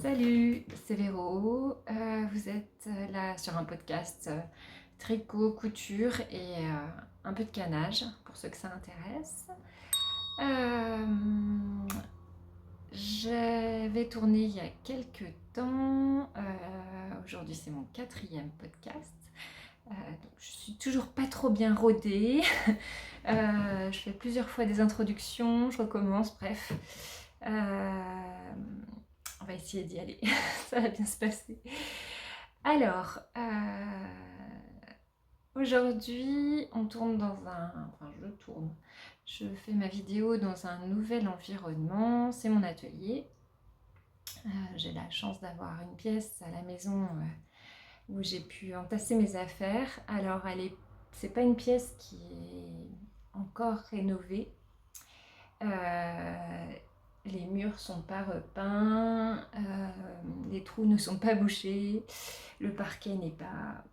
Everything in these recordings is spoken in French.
Salut, c'est Véro. Vous êtes là sur un podcast tricot, couture et un peu de canage pour ceux que ça intéresse. Euh, J'avais tourné il y a quelques temps. Aujourd'hui, c'est mon 4e podcast. Donc je suis toujours pas trop bien rodée. Je fais plusieurs fois des introductions, je recommence, bref. On va essayer d'y aller, ça va bien se passer. Alors, aujourd'hui, on tourne dans un... Enfin, je tourne. Je fais ma vidéo dans un nouvel environnement, c'est mon atelier. J'ai la chance d'avoir une pièce à la maison où j'ai pu entasser mes affaires. Alors, c'est pas une pièce qui est encore rénovée. Les murs sont pas repeints, les trous ne sont pas bouchés, le parquet n'est pas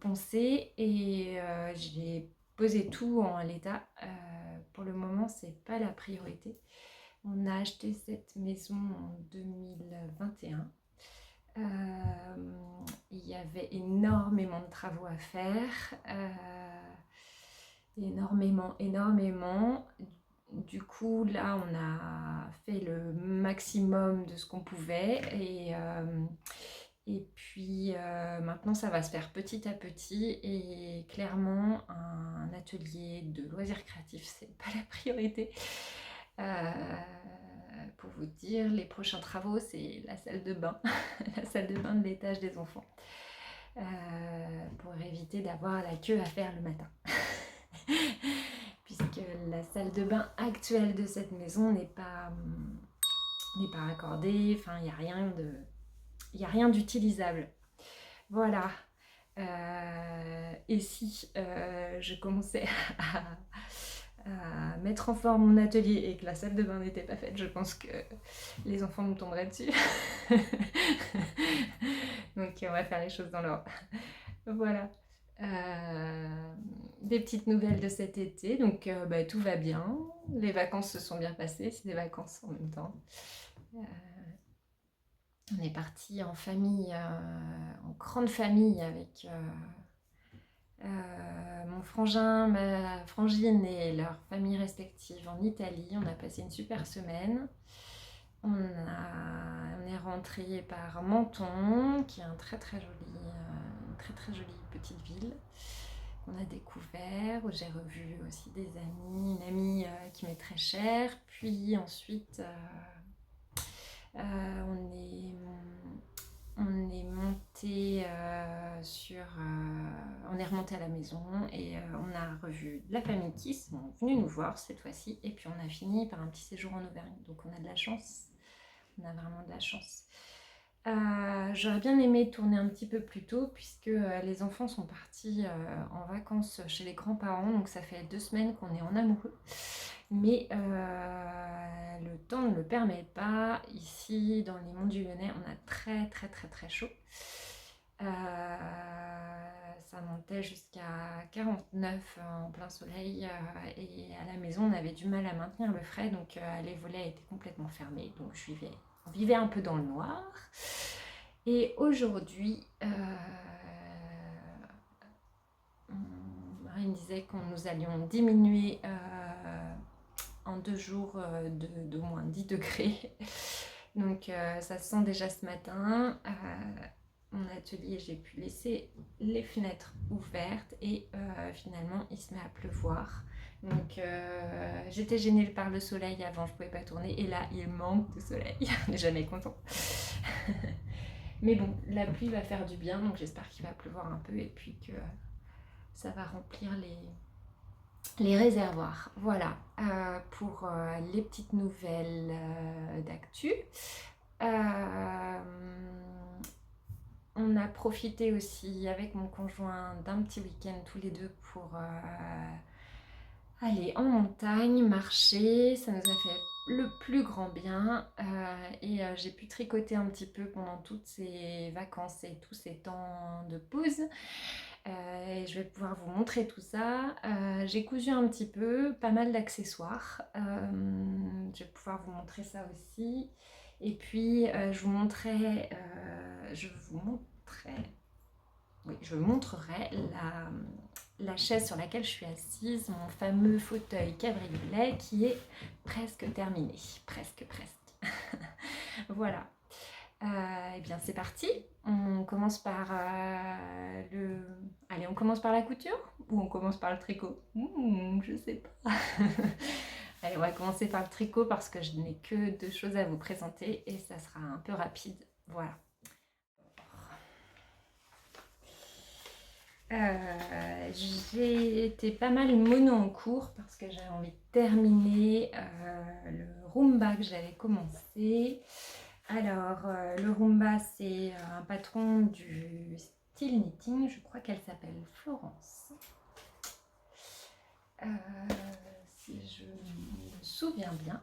poncé et j'ai posé tout en l'état. Pour le moment, c'est pas la priorité. On a acheté cette maison en 2021. Il y avait énormément de travaux à faire, énormément. Du coup, là, on a fait le maximum de ce qu'on pouvait et puis maintenant, ça va se faire petit à petit et clairement, un atelier de loisirs créatifs, c'est pas la priorité. Pour vous dire, les prochains travaux, c'est la salle de bain, la salle de bain de l'étage des enfants, pour éviter d'avoir la queue à faire le matin. Puisque la salle de bain actuelle de cette maison n'est pas raccordée, enfin il n'y a rien d'utilisable. Voilà. Et si je commençais à mettre en forme mon atelier et que la salle de bain n'était pas faite, je pense que les enfants me tomberaient dessus. Donc on va faire les choses dans l'ordre. Voilà. Des petites nouvelles de cet été, donc tout va bien, les vacances se sont bien passées, c'est des vacances en même temps. On est parti en famille, en grande famille avec mon frangin, ma frangine et leurs familles respectives en Italie. On a passé une super semaine. On est rentré par Menton, qui est une très très jolie petite ville qu'on a découvert, où j'ai revu aussi des amis, une amie qui m'est très chère. Puis ensuite, on est monté on est remonté à la maison et on a revu la famille qui sont venus nous voir cette fois-ci. Et puis on a fini par un petit séjour en Auvergne. Donc on a de la chance. On a vraiment de la chance. J'aurais bien aimé tourner un petit peu plus tôt puisque les enfants sont partis en vacances chez les grands-parents, donc ça fait 2 semaines qu'on est en amoureux, mais le temps ne le permet pas. Ici dans les Monts du Lyonnais, on a très chaud. Ça montait jusqu'à 49 en plein soleil et à la maison on avait du mal à maintenir le frais, donc les volets étaient complètement fermés, donc on vivait un peu dans le noir. Et aujourd'hui, Marie me disait que nous allions diminuer en 2 jours de moins 10 degrés. Donc ça se sent déjà ce matin. mon atelier, j'ai pu laisser les fenêtres ouvertes et finalement il se met à pleuvoir. Donc j'étais gênée par le soleil avant, je pouvais pas tourner et là il manque de soleil, on n'est jamais content. Mais bon, la pluie va faire du bien, donc j'espère qu'il va pleuvoir un peu et puis que ça va remplir les réservoirs. Voilà pour les petites nouvelles d'actu. On a profité aussi avec mon conjoint d'un petit week-end tous les deux pour aller en montagne, marcher. Ça nous a fait le plus grand bien et j'ai pu tricoter un petit peu pendant toutes ces vacances et tous ces temps de pause. Et je vais pouvoir vous montrer tout ça. J'ai cousu un petit peu, pas mal d'accessoires. Je vais pouvoir vous montrer ça aussi. Et puis je vous montrerai la chaise sur laquelle je suis assise, mon fameux fauteuil cabriolet qui est presque terminé. Presque. Voilà. Eh bien c'est parti. On commence par Allez, on commence par la couture ou on commence par le tricot? Je sais pas. Allez, on va commencer par le tricot parce que je n'ai que 2 choses à vous présenter et ça sera un peu rapide. Voilà. J'ai été pas mal mono en cours parce que j'avais envie de terminer le Roomba que j'avais commencé. Alors, le Roomba, c'est un patron du style knitting. Je crois qu'elle s'appelle Florence. Si je me souviens bien.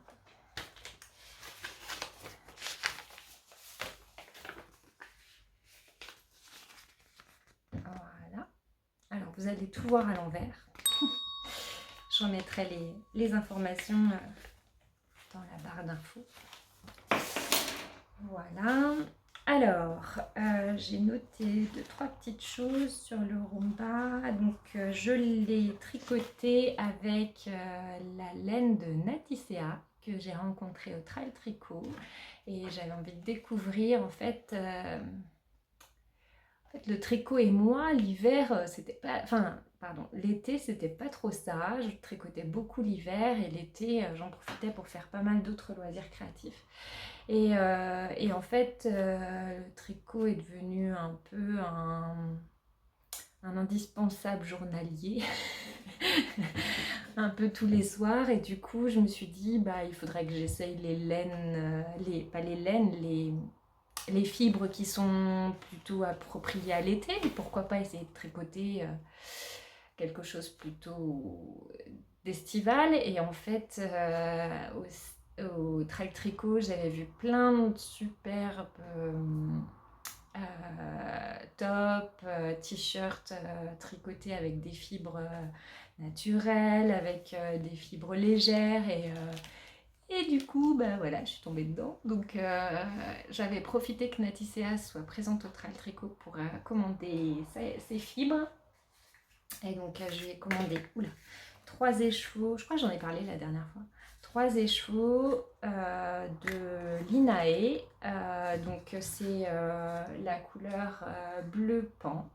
Voilà. Alors, vous allez tout voir à l'envers. Je remettrai les informations dans la barre d'infos. Voilà. Alors, j'ai noté 2-3 petites choses sur le Roomba. Donc, je l'ai tricoté avec la laine de Naticea que j'ai rencontrée au Trail Tricot. Et j'avais envie de découvrir en fait le tricot et moi, l'hiver, c'était pas... Enfin, pardon, l'été, c'était pas trop ça. Je tricotais beaucoup l'hiver et l'été, j'en profitais pour faire pas mal d'autres loisirs créatifs. Et en fait, le tricot est devenu un peu un indispensable journalier, un peu tous les soirs. Et du coup, je me suis dit, bah, il faudrait que j'essaye les laines, pas les laines, les fibres qui sont plutôt appropriées à l'été. Et pourquoi pas essayer de tricoter quelque chose plutôt d'estival. Et en fait, au Trail Tricot, j'avais vu plein de superbes tops, t-shirts tricotés avec des fibres naturelles, avec des fibres légères et du coup, bah voilà, je suis tombée dedans. Donc j'avais profité que Naticea soit présente au Trail Tricot pour commander ses fibres. Et donc je lui ai commandé 3 écheveaux, je crois que j'en ai parlé la dernière fois. 3 écheveaux de Linae. Donc c'est la couleur bleu pan.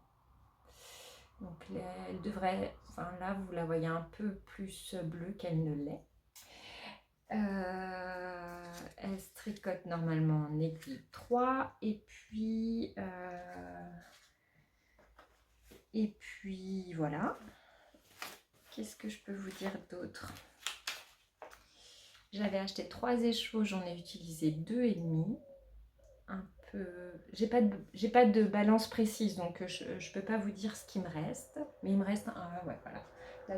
Donc elle devrait, enfin là vous la voyez un peu plus bleue qu'elle ne l'est. Elle se tricote normalement en aiguille 3 et puis voilà. Qu'est-ce que je peux vous dire d'autre? J'avais acheté 3 écheveaux, j'en ai utilisé 2,5. Un peu... J'ai pas de balance précise, donc je peux pas vous dire ce qui me reste. Mais il me reste un... Ouais, voilà.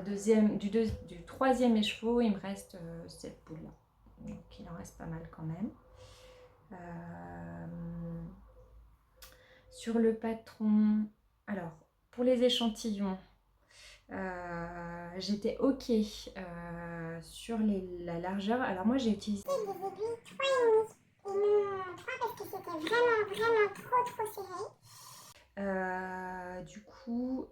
Du 3e écheveau, il me reste cette boule-là. Donc il en reste pas mal quand même. Sur le patron... Alors, pour les échantillons... j'étais ok sur la largeur. Alors moi j'ai utilisé des aiguilles 3,5 et non 3 parce que c'était vraiment trop serré. Du coup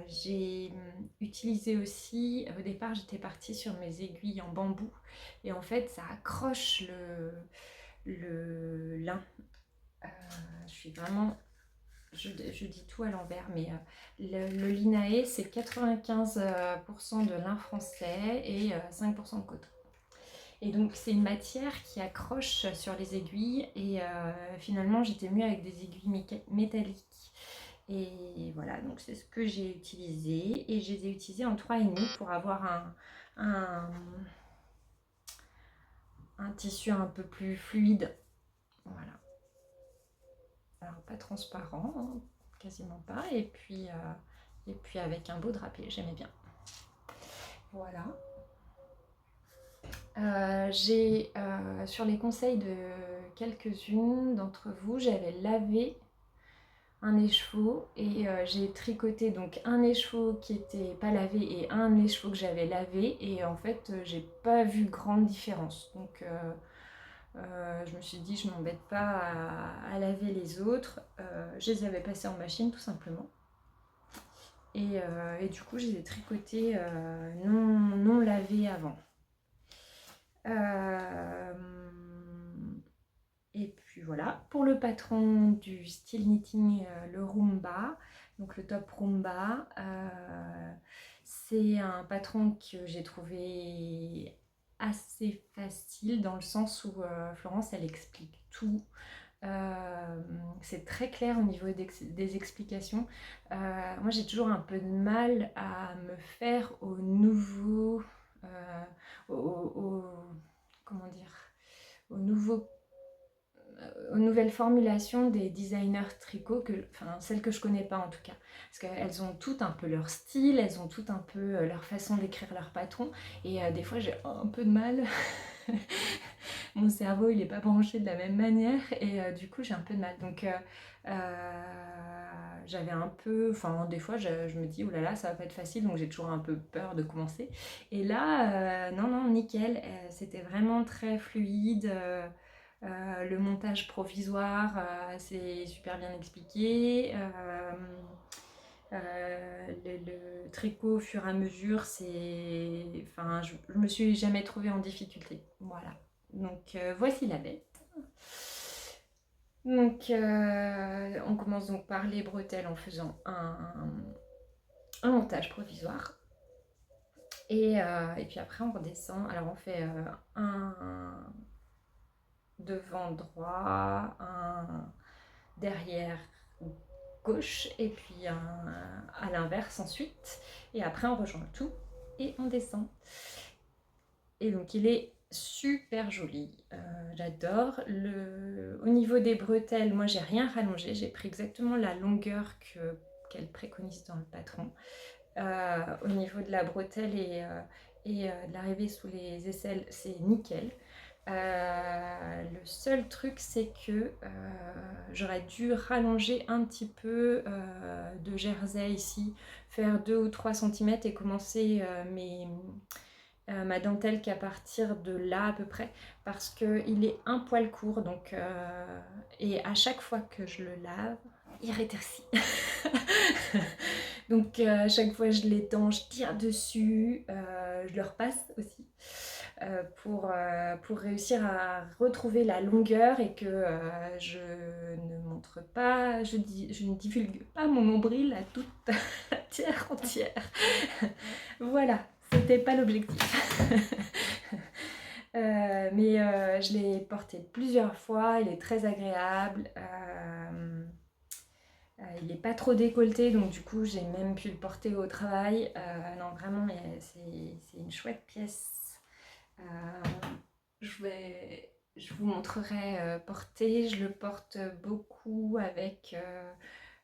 j'ai utilisé aussi, au départ j'étais partie sur mes aiguilles en bambou et en fait ça accroche le lin. Je suis vraiment je dis tout à l'envers, mais le linaé, c'est 95% de lin français et 5% de coton. Et donc c'est une matière qui accroche sur les aiguilles et finalement j'étais mieux avec des aiguilles métalliques. Et voilà, donc c'est ce que j'ai utilisé et je les ai utilisées en 3,5 pour avoir un, un tissu un peu plus fluide. Voilà. Alors pas transparent, hein, quasiment pas, et puis avec un beau drapé, j'aimais bien. Voilà. Sur les conseils de quelques-unes d'entre vous, j'avais lavé un écheveau et j'ai tricoté donc un écheveau qui était pas lavé et un écheveau que j'avais lavé, et en fait j'ai pas vu grande différence, donc je me suis dit je m'embête pas à laver les autres. Je les avais passés en machine tout simplement, et du coup je les ai tricotés non lavés avant. Et puis voilà, pour le patron du style knitting, le Roomba, donc le top Roomba, c'est un patron que j'ai trouvé assez facile dans le sens où Florence elle explique tout. C'est très clair au niveau des explications. Moi j'ai toujours un peu de mal à me faire au nouveau, comment dire, au nouveau aux nouvelles formulations des designers tricot, enfin celles que je connais pas en tout cas, parce qu'elles ont toutes un peu leur style, elles ont toutes un peu leur façon d'écrire leur patron, et des fois j'ai un peu de mal. Mon cerveau il est pas branché de la même manière, et du coup j'ai un peu de mal, donc j'avais un peu, enfin des fois je me dis oh là là ça va pas être facile, donc j'ai toujours un peu peur de commencer, et là non nickel, c'était vraiment très fluide. Le montage provisoire, c'est super bien expliqué. Le tricot au fur et à mesure, enfin, je me suis jamais trouvée en difficulté. Voilà. Donc voici la bête. Donc on commence donc par les bretelles en faisant un montage provisoire. Et puis après on redescend. Alors on fait un devant droit, un derrière gauche, et puis à l'inverse ensuite, et après on rejoint tout et on descend. Et donc il est super joli, j'adore. Au niveau des bretelles, moi j'ai rien rallongé, j'ai pris exactement la longueur qu'elle préconise dans le patron. Au niveau de la bretelle et de l'arrivée sous les aisselles, c'est nickel. Le seul truc, c'est que j'aurais dû rallonger un petit peu de jersey ici, faire 2 ou 3 cm et commencer ma dentelle qu'à partir de là à peu près, parce qu'il est un poil court, donc, et à chaque fois que je le lave, il rétrécit. Donc à chaque fois je l'étends, je tire dessus, je le repasse aussi. Pour réussir à retrouver la longueur, et que je ne montre pas, je ne divulgue pas mon nombril à toute la terre entière. Voilà, c'était pas l'objectif. Mais je l'ai porté plusieurs fois, il est très agréable. Il n'est pas trop décolleté, donc du coup j'ai même pu le porter au travail. Non, vraiment, c'est une chouette pièce. Je vous montrerai porter. Je le porte beaucoup avec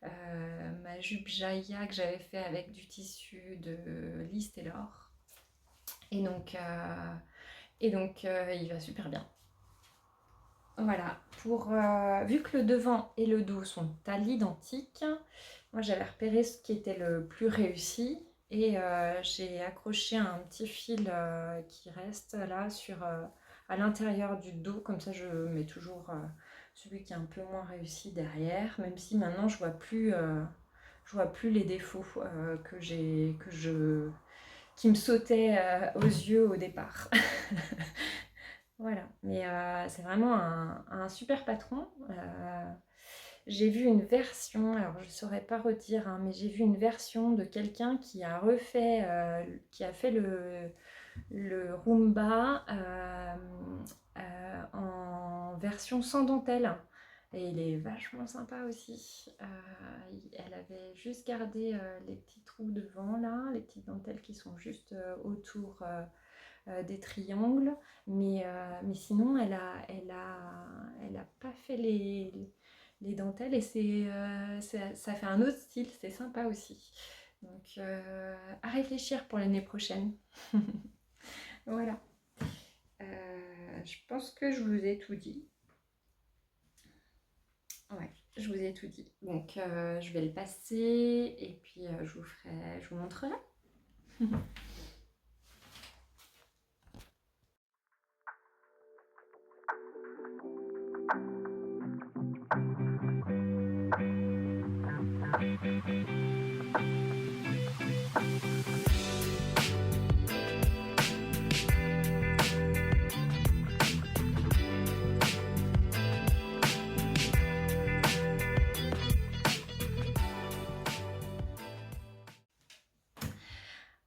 ma jupe Jaya que j'avais fait avec du tissu de Liz Taylor. Et donc il va super bien. Voilà, vu que le devant et le dos sont à l'identique, moi j'avais repéré ce qui était le plus réussi, et j'ai accroché un petit fil qui reste là à l'intérieur du dos, comme ça je mets toujours celui qui est un peu moins réussi derrière, même si maintenant je vois plus les défauts qui me sautaient aux yeux au départ. Voilà, mais c'est vraiment un super patron. j'ai vu une version, alors je ne saurais pas redire, hein, mais j'ai vu une version de quelqu'un qui a refait, qui a fait le Roomba en version sans dentelle. Et il est vachement sympa aussi. Elle avait juste gardé les petits trous devant là, les petites dentelles qui sont juste autour des triangles. Mais sinon, elle a pas fait les dentelles et ça fait un autre style, c'est sympa aussi. Donc à réfléchir pour l'année prochaine. Voilà. Je pense que je vous ai tout dit. Ouais, je vous ai tout dit. Donc je vais le passer et puis je vous montrerai.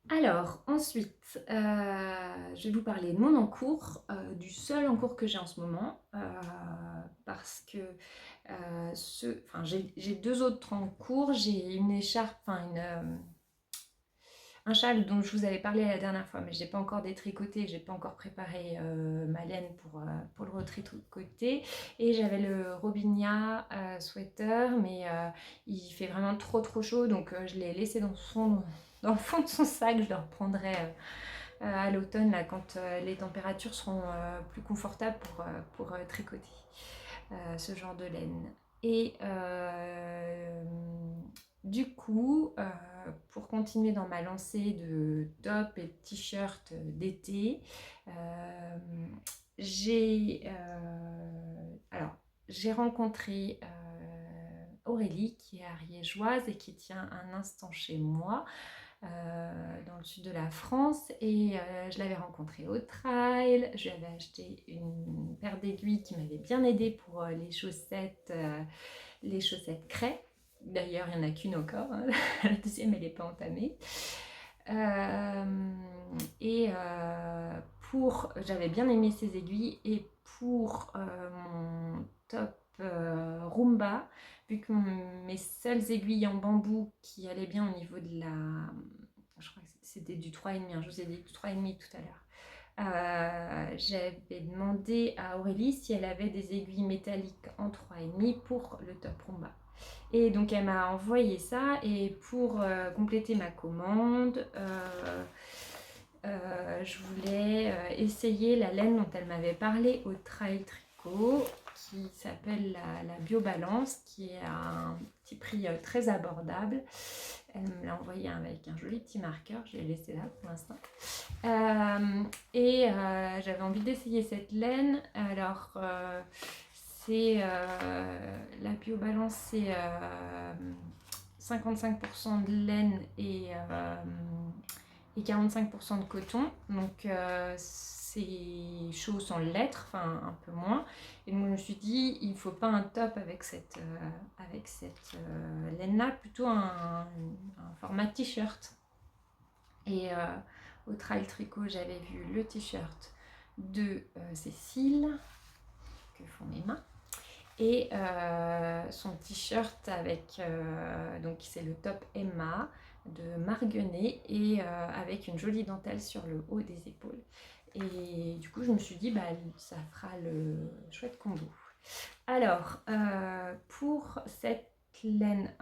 Alors, ensuite, je vais vous parler de mon encours, du seul encours que j'ai en ce moment, parce que j'ai deux autres encours. J'ai une écharpe, un châle dont je vous avais parlé la dernière fois, mais je n'ai pas encore détricoté, je n'ai pas encore préparé ma laine pour le retricoter. Et j'avais le Robinia sweater, mais il fait vraiment trop chaud, donc je l'ai laissé dans le fond de son sac. Je le reprendrai à l'automne, là, quand les températures seront plus confortables pour tricoter ce genre de laine. Et du coup, pour continuer dans ma lancée de top et de t-shirt d'été, j'ai rencontré Aurélie, qui est ariégeoise et qui tient un instant chez moi dans le sud de la France, et je l'avais rencontrée au trail. Je lui avais acheté une paire d'aiguilles qui m'avait bien aidée pour les chaussettes craie. D'ailleurs, il n'y en a qu'une encore, hein. La deuxième, elle n'est pas entamée. J'avais bien aimé ces aiguilles, et pour mon top Roomba, vu que mes seules aiguilles en bambou qui allaient bien au niveau de la... Je crois que c'était du 3,5, hein, je vous ai dit du 3,5 tout à l'heure. J'avais demandé à Aurélie si elle avait des aiguilles métalliques en 3,5 pour le top Roomba. Et donc elle m'a envoyé ça, et pour compléter ma commande, je voulais essayer la laine dont elle m'avait parlé au Trail Tricot, qui s'appelle la Biobalance, qui est à un petit prix très abordable. Elle me l'a envoyé avec un joli petit marqueur, je l'ai laissé là pour l'instant. J'avais envie d'essayer cette laine. Alors la Biobalance, c'est 55% de laine et 45% de coton, donc c'est chaud sans l'être, enfin un peu moins. Et donc je me suis dit, il ne faut pas un top avec cette laine là, plutôt un format t-shirt. Et au Trail Tricot, j'avais vu le t-shirt de Cécile, que font mes mains, et son t-shirt avec, donc c'est le top Emma de Marguenet, et avec une jolie dentelle sur le haut des épaules. Et du coup, je me suis dit, ça fera le chouette combo. Alors, pour cette laine,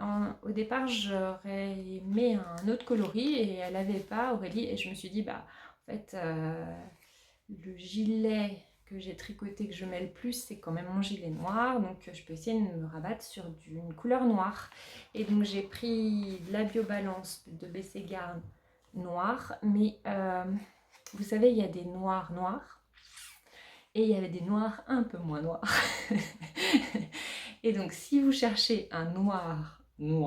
au départ, j'aurais aimé un autre coloris, et elle n'avait pas, Aurélie, et je me suis dit, en fait, le gilet que j'ai tricoté, que je mets le plus, c'est quand même mon gilet noir, donc je peux essayer de me rabattre sur une couleur noire. Et donc j'ai pris de la Biobalance de BC Garn noir, mais vous savez, il y a des noirs noirs, et il y avait des noirs un peu moins noirs. Et donc si vous cherchez un noir, il ne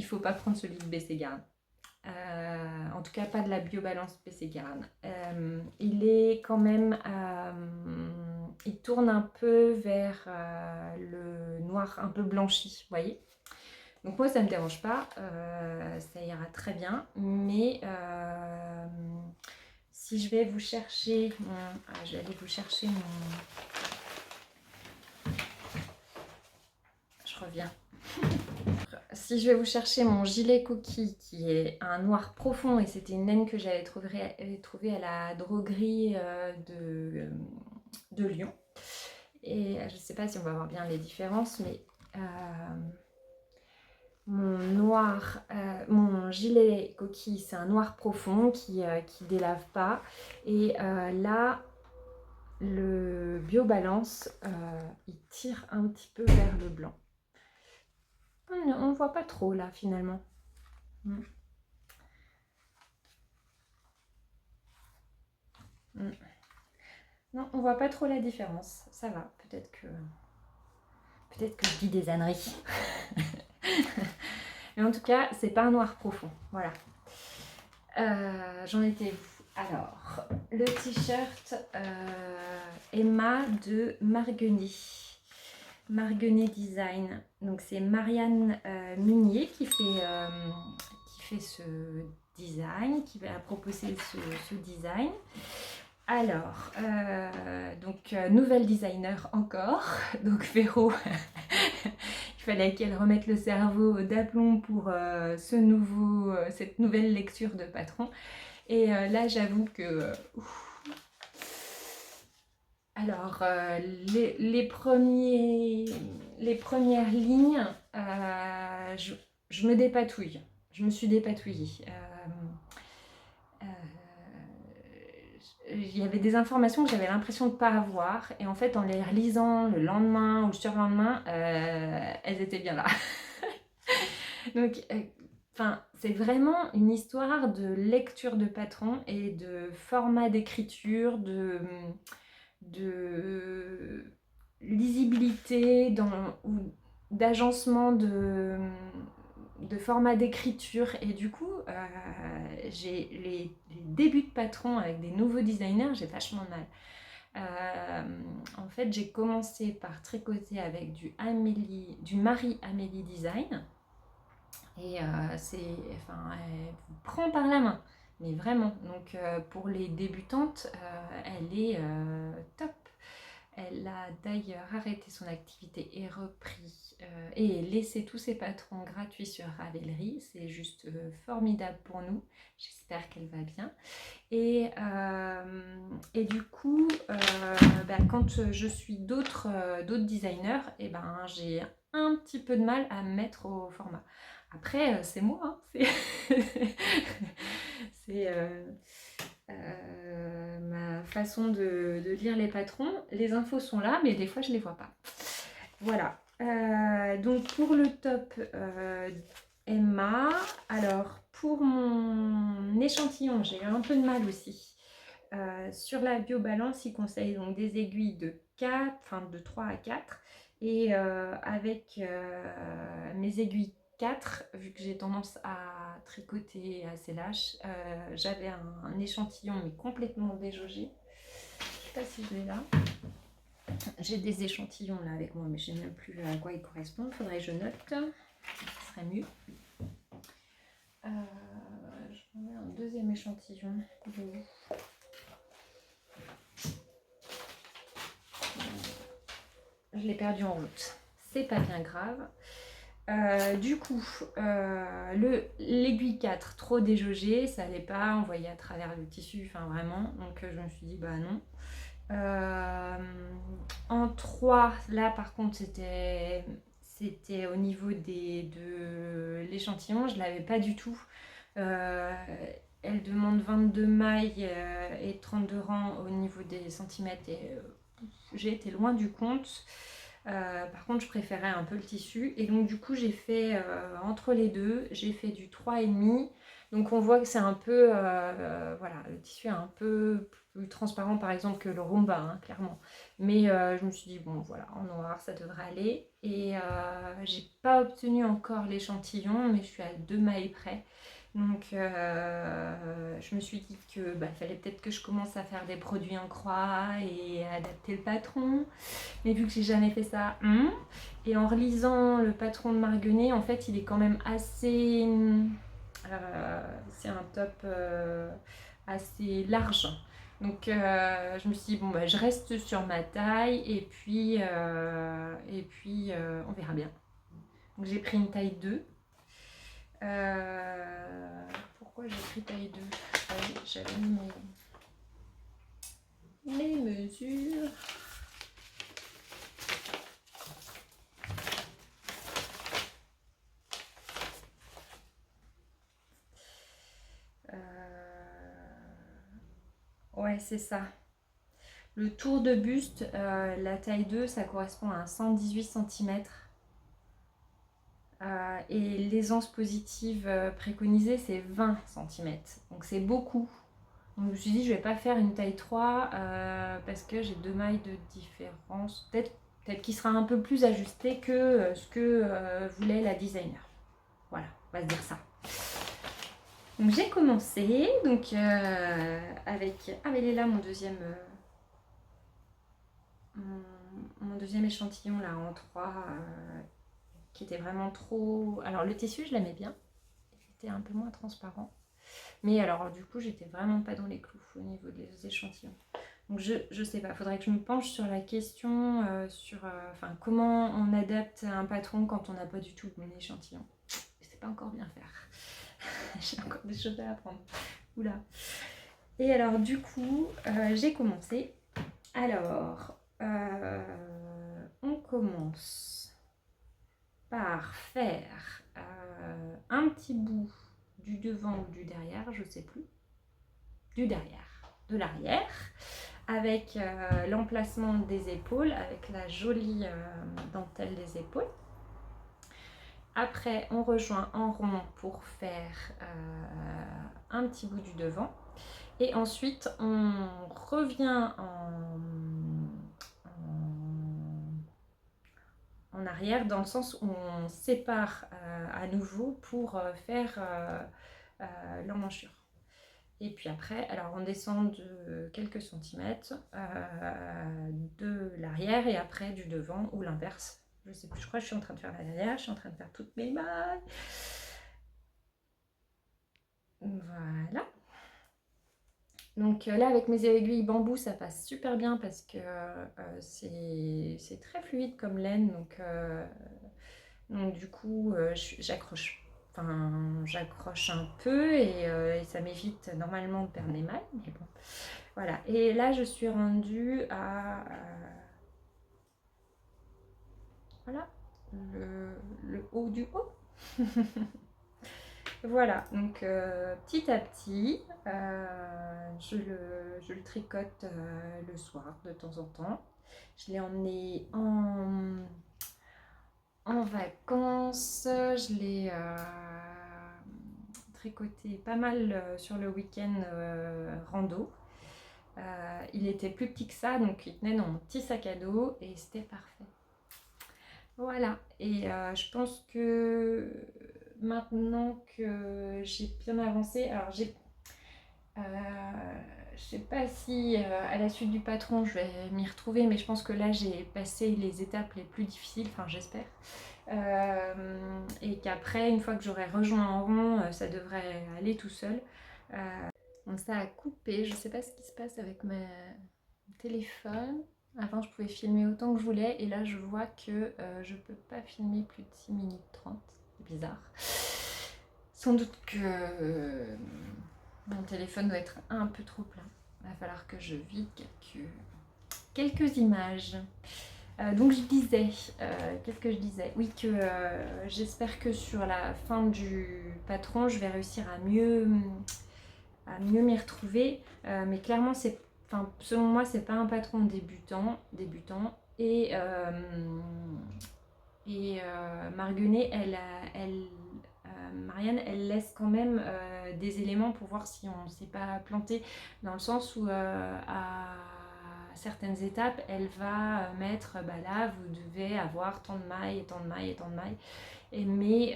faut pas prendre celui de BC Garn. En tout cas pas de la Biobalance BC Garn. Il est quand même il tourne un peu vers le noir un peu blanchi, vous voyez. Donc moi ça ne me dérange pas, ça ira très bien, mais si je vais vous chercher je vais aller vous chercher je reviens. Si je vais vous chercher mon gilet coquille qui est un noir profond et c'était une laine que j'avais trouvée à la droguerie de Lyon. Et je ne sais pas si on va voir bien les différences, mais mon gilet coquille, c'est un noir profond qui délave pas. Et là, le BioBalance, il tire un petit peu vers le blanc. On ne voit pas trop là finalement. Non, on voit pas trop la différence. Ça va, peut-être que je dis des âneries. Mais en tout cas, c'est pas un noir profond. Voilà. J'en étais où? Alors, le t-shirt Emma de Marguenet. Marguenet Design. Donc c'est Marianne Munier qui fait ce design, qui va proposer ce design. Alors, nouvelle designer encore, donc Véro, il fallait qu'elle remette le cerveau d'aplomb pour cette nouvelle lecture de patron. Et là, j'avoue que... Alors, les premières lignes, je me dépatouille. Je me suis dépatouillée. Il y avait des informations que j'avais l'impression de ne pas avoir. Et en fait, en les relisant le lendemain ou le surlendemain, elles étaient bien là. Donc, c'est vraiment une histoire de lecture de patron et de format d'écriture, de lisibilité, ou d'agencement de format d'écriture. Et du coup, j'ai les débuts de patron avec des nouveaux designers, j'ai vachement de mal. En fait, j'ai commencé par tricoter avec du Marie-Amélie Design. Et elle vous prend par la main, mais vraiment. Donc pour les débutantes, elle est top. Elle a d'ailleurs arrêté son activité et repris et laissé tous ses patrons gratuits sur Ravelry. C'est juste formidable pour nous. J'espère qu'elle va bien. Et du coup, quand je suis d'autres designers, j'ai un petit peu de mal à me mettre au format. Après, c'est moi, hein, c'est ma façon de lire les patrons. Les infos sont là, mais des fois, je ne les vois pas. Voilà. Donc, pour le top Emma, alors, pour mon échantillon, j'ai eu un peu de mal aussi. Sur la BioBalance, il conseille donc des aiguilles de 3 à 4. Et avec mes aiguilles 4, vu que j'ai tendance à tricoter assez lâche, j'avais un échantillon mais complètement déjaugé. Je ne sais pas si je l'ai là. J'ai des échantillons là avec moi, mais je ne sais même plus à quoi ils correspondent. Il faudrait que je note, ce serait mieux. Je mets un deuxième échantillon. Je l'ai perdu en route. C'est pas bien grave. Du coup, l'aiguille 4, trop déjaugée, ça allait pas, on voyait à travers le tissu, enfin vraiment. Donc je me suis dit, bah non. En 3, là par contre, c'était au niveau de l'échantillon, je l'avais pas du tout. Elle demande 22 mailles et 32 rangs au niveau des centimètres et j'ai été loin du compte. Par contre, je préférais un peu le tissu. Et donc, du coup, j'ai fait entre les deux, j'ai fait du 3,5. Donc, on voit que c'est un peu... voilà, le tissu est un peu plus transparent, par exemple, que le Roomba, hein, clairement. Mais je me suis dit, bon, voilà, en noir, ça devrait aller. Et j'ai pas obtenu encore l'échantillon, mais je suis à 2 mailles près. Donc je me suis dit que fallait peut-être que je commence à faire des produits en croix et à adapter le patron. Mais vu que j'ai jamais fait ça, et en relisant le patron de Marguenet, en fait il est quand même assez... c'est un top assez large. Donc je me suis dit, bon je reste sur ma taille et puis on verra bien. Donc j'ai pris une taille 2. Pourquoi j'ai pris taille 2? J'avais mis mes mesures. Ouais, c'est ça. Le tour de buste, la taille 2, ça correspond à un 118 cm. Et l'aisance positive préconisée, c'est 20 cm. Donc c'est beaucoup. Donc je me suis dit, je vais pas faire une taille 3 parce que j'ai 2 mailles de différence. Peut-être qu'il sera un peu plus ajusté que ce que voulait la designer. Voilà, on va se dire ça. Donc j'ai commencé donc, avec Léla, mon deuxième échantillon là en 3 qui était vraiment trop... Alors le tissu je l'aimais bien, il était un peu moins transparent. Mais alors du coup j'étais vraiment pas dans les clous au niveau des échantillons. Donc je sais pas, faudrait que je me penche sur la question sur comment on adapte un patron quand on n'a pas du tout mon échantillon. Je sais pas encore bien faire. J'ai encore des choses à apprendre. Oula. Et alors du coup j'ai commencé. Alors on commence par faire un petit bout du devant ou du derrière, je sais plus, du derrière, de l'arrière, avec l'emplacement des épaules, avec la jolie dentelle des épaules. Après, on rejoint en rond pour faire un petit bout du devant. Et ensuite, on revient en arrière, dans le sens où on sépare à nouveau pour faire l'emmanchure. Et puis après, alors on descend de quelques centimètres de l'arrière et après du devant ou l'inverse. Je sais plus, je crois que je suis en train de faire l'arrière, je suis en train de faire toutes mes mailles. Voilà. Donc là, avec mes aiguilles bambou, ça passe super bien parce que c'est très fluide comme laine. Donc du coup, j'accroche. Enfin, j'accroche un peu et ça m'évite normalement de perdre mes mailles. Mais bon, voilà. Et là, je suis rendue à... voilà, le haut du haut. Voilà, donc petit à petit, je le tricote le soir de temps en temps. Je l'ai emmené en vacances, je l'ai tricoté pas mal sur le week-end rando. Il était plus petit que ça, donc il tenait dans mon petit sac à dos et c'était parfait. Voilà, et je pense que maintenant que j'ai bien avancé, alors je sais pas si à la suite du patron je vais m'y retrouver, mais je pense que là j'ai passé les étapes les plus difficiles, enfin j'espère. Et qu'après, une fois que j'aurai rejoint en rond, ça devrait aller tout seul. Donc ça a coupé, je sais pas ce qui se passe avec mon téléphone. Avant je pouvais filmer autant que je voulais et là je vois que je peux pas filmer plus de 6 minutes 30, c'est bizarre. Sans doute que mon téléphone doit être un peu trop plein. Il va falloir que je vide quelques images. Donc je disais, qu'est-ce que je disais? Oui, que j'espère que sur la fin du patron, je vais réussir à mieux m'y retrouver. Mais clairement, selon moi, c'est pas un patron débutant. Et Marguenet, Marianne, elle laisse quand même des éléments pour voir si on ne s'est pas planté, dans le sens où à certaines étapes, elle va mettre, bah là, vous devez avoir tant de mailles, et tant de mailles, et tant de mailles. Mais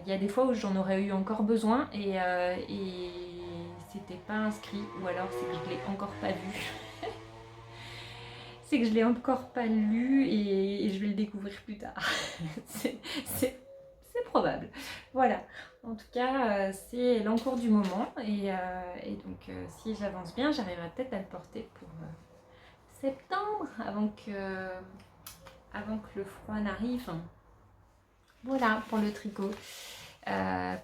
il y a des fois où j'en aurais eu encore besoin et c'était pas inscrit, ou alors c'est que je l'ai encore pas vu. C'est que je l'ai encore pas lu et je vais le découvrir plus tard. C'est probable. Voilà. En tout cas, c'est l'encours du moment et donc si j'avance bien, j'arriverai peut-être à le porter pour septembre avant que le froid n'arrive. Voilà pour le tricot.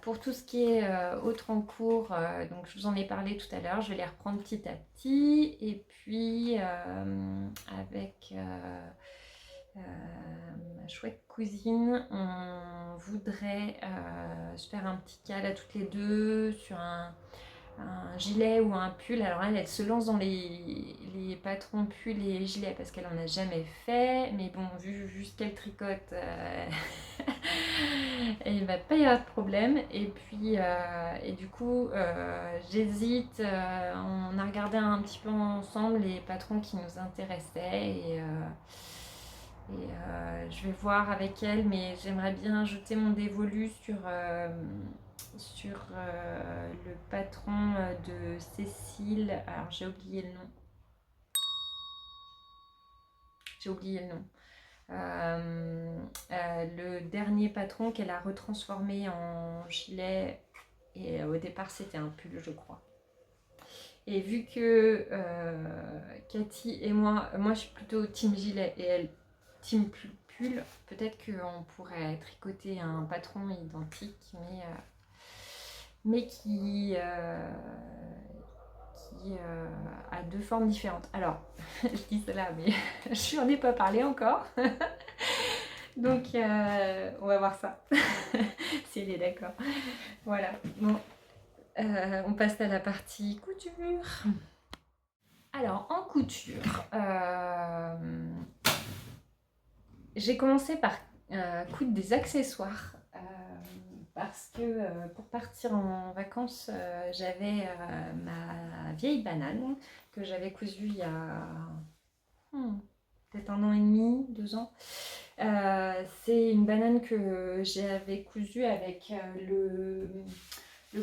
Pour tout ce qui est autre en cours, donc je vous en ai parlé tout à l'heure, je vais les reprendre petit à petit. Et puis avec ma chouette cousine, on voudrait se faire un petit cal à toutes les deux sur un gilet ou un pull. Alors elle se lance dans les patrons pulls et gilets parce qu'elle en a jamais fait. Mais bon, vu ce qu'elle tricote, il va pas y avoir de problème. Et puis, et du coup, j'hésite. On a regardé un petit peu ensemble les patrons qui nous intéressaient et je vais voir avec elle, mais j'aimerais bien jeter mon dévolu sur le patron de Cécile. Alors j'ai oublié le nom. Le dernier patron qu'elle a retransformé en gilet, et au départ c'était un pull, je crois. Et vu que Cathy et moi je suis plutôt team gilet et elle team pull, peut-être qu'on pourrait tricoter un patron identique, mais qui a deux formes différentes. Alors, je dis cela, mais je n'en ai pas parlé encore. Donc, on va voir ça, si elle est d'accord. Voilà, bon, on passe à la partie couture. Alors, en couture, j'ai commencé par coudre des accessoires. Parce que pour partir en vacances, j'avais ma vieille banane que j'avais cousue il y a peut-être 1 an et demi, 2 ans. C'est une banane que j'avais cousue avec le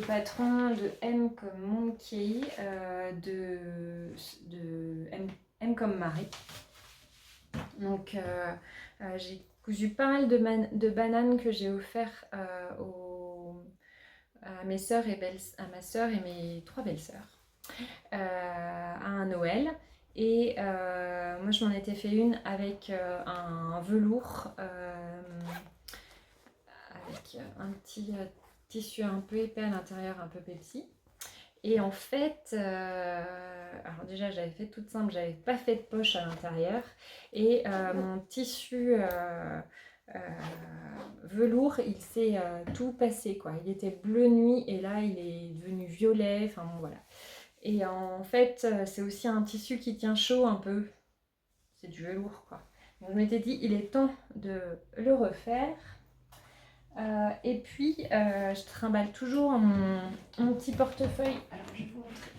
patron de M comme Monkey, de M comme Marie. Donc j'ai cousu pas mal de bananes que j'ai offert à mes sœurs à ma sœur et mes 3 belles-sœurs à un Noël. Et moi je m'en étais fait une avec un velours avec un petit tissu un peu épais à l'intérieur, un peu Pepsi. Et en fait, alors déjà j'avais fait toute simple, j'avais pas fait de poche à l'intérieur. Et mon tissu velours, il s'est tout passé quoi. Il était bleu nuit et là il est devenu violet, enfin bon voilà. Et en fait, c'est aussi un tissu qui tient chaud un peu. C'est du velours quoi. Donc je m'étais dit, il est temps de le refaire. Et puis, je trimballe toujours mon petit portefeuille. Alors, je vais vous montrer.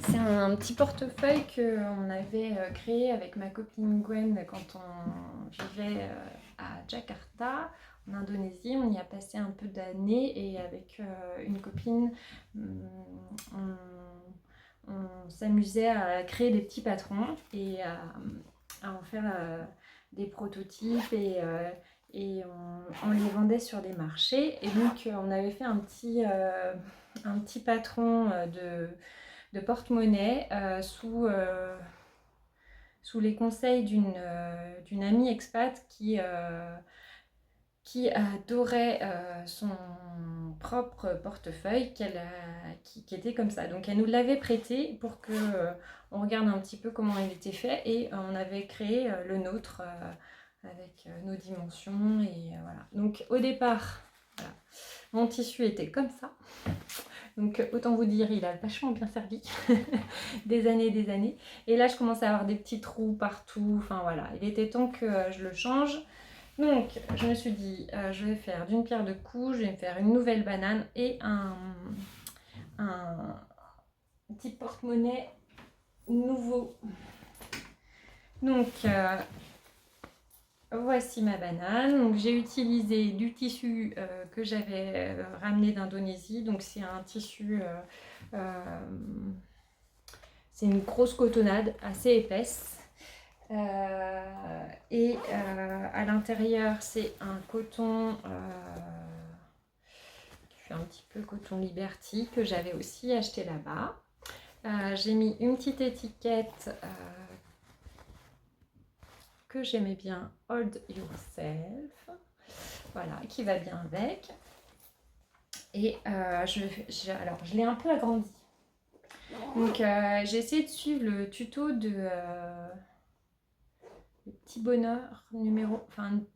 C'est un petit portefeuille qu'on avait créé avec ma copine Gwen quand on vivait à Jakarta, en Indonésie. On y a passé un peu d'années et avec une copine, on s'amusait à créer des petits patrons et à en faire des prototypes et on les vendait sur des marchés. Et donc on avait fait un petit patron de porte-monnaie sous les conseils d'une amie expat qui adorait son propre portefeuille qui était comme ça. Donc elle nous l'avait prêté pour que on regarde un petit peu comment il était fait et on avait créé le nôtre avec nos dimensions et voilà. Donc au départ, voilà, mon tissu était comme ça. Donc autant vous dire, il a vachement bien servi des années. Et là je commence à avoir des petits trous partout. Enfin voilà, il était temps que je le change. Donc, je me suis dit, je vais faire d'une pierre deux coups, je vais me faire une nouvelle banane et petit porte-monnaie nouveau. Donc, voici ma banane. Donc, j'ai utilisé du tissu que j'avais ramené d'Indonésie. Donc, c'est un tissu, c'est une grosse cotonnade assez épaisse. Et à l'intérieur, c'est un coton qui fait un petit peu coton Liberty que j'avais aussi acheté là-bas. J'ai mis une petite étiquette que j'aimais bien, Hold Yourself, voilà, qui va bien avec. Et alors, je l'ai un peu agrandi. Donc, j'ai essayé de suivre le tuto de les petits bonheurs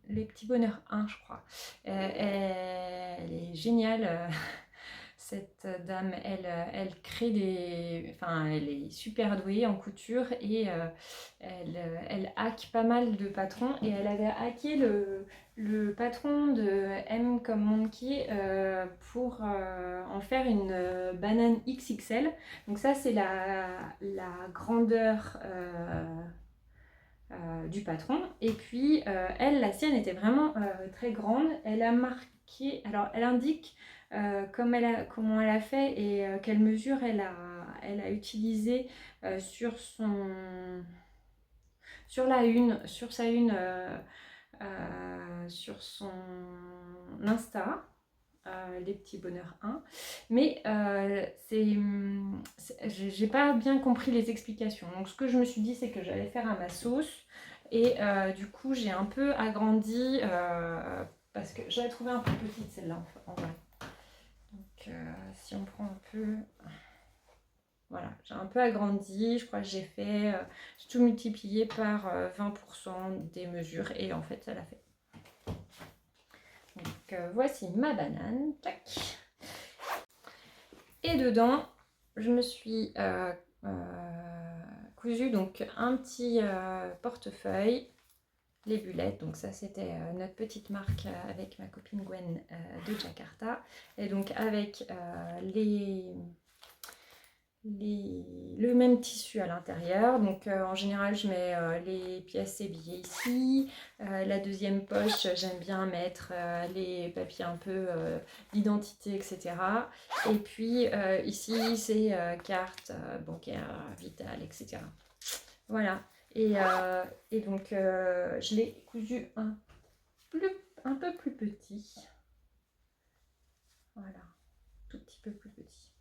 les petits bonheurs 1, je crois. Elle est géniale. Cette dame, elle crée des... Enfin, elle est super douée en couture et elle hack pas mal de patrons. Et elle avait hacké le patron de M comme Monkey pour en faire une banane XXL. Donc ça, c'est la grandeur du patron. Et puis, elle, la sienne était vraiment très grande. Elle a marqué... Alors, elle indique comment elle a fait et quelle mesure elle a utilisé sur sa une, sur son Insta, les petits bonheurs 1. Mais j'ai pas bien compris les explications. Donc, ce que je me suis dit, c'est que j'allais faire à ma sauce. Et du coup, j'ai un peu agrandi parce que je l'ai trouvée un peu petite celle-là en vrai. Donc, si on prend un peu... Voilà, j'ai un peu agrandi. Je crois que j'ai tout multiplié par 20% des mesures. Et en fait, ça l'a fait. Donc, voici ma banane. Tac. Et dedans, je me suis cousu donc un petit portefeuille, les bulettes. Donc ça, c'était notre petite marque avec ma copine Gwen de Jakarta. Et donc avec le même tissu à l'intérieur. Donc en général, je mets les pièces et billets ici. La deuxième poche, j'aime bien mettre les papiers un peu d'identité, etc. Et puis ici, c'est carte bancaire, vitale, etc. Voilà. Et donc, je l'ai cousu un peu plus petit. Voilà. Tout petit peu plus petit.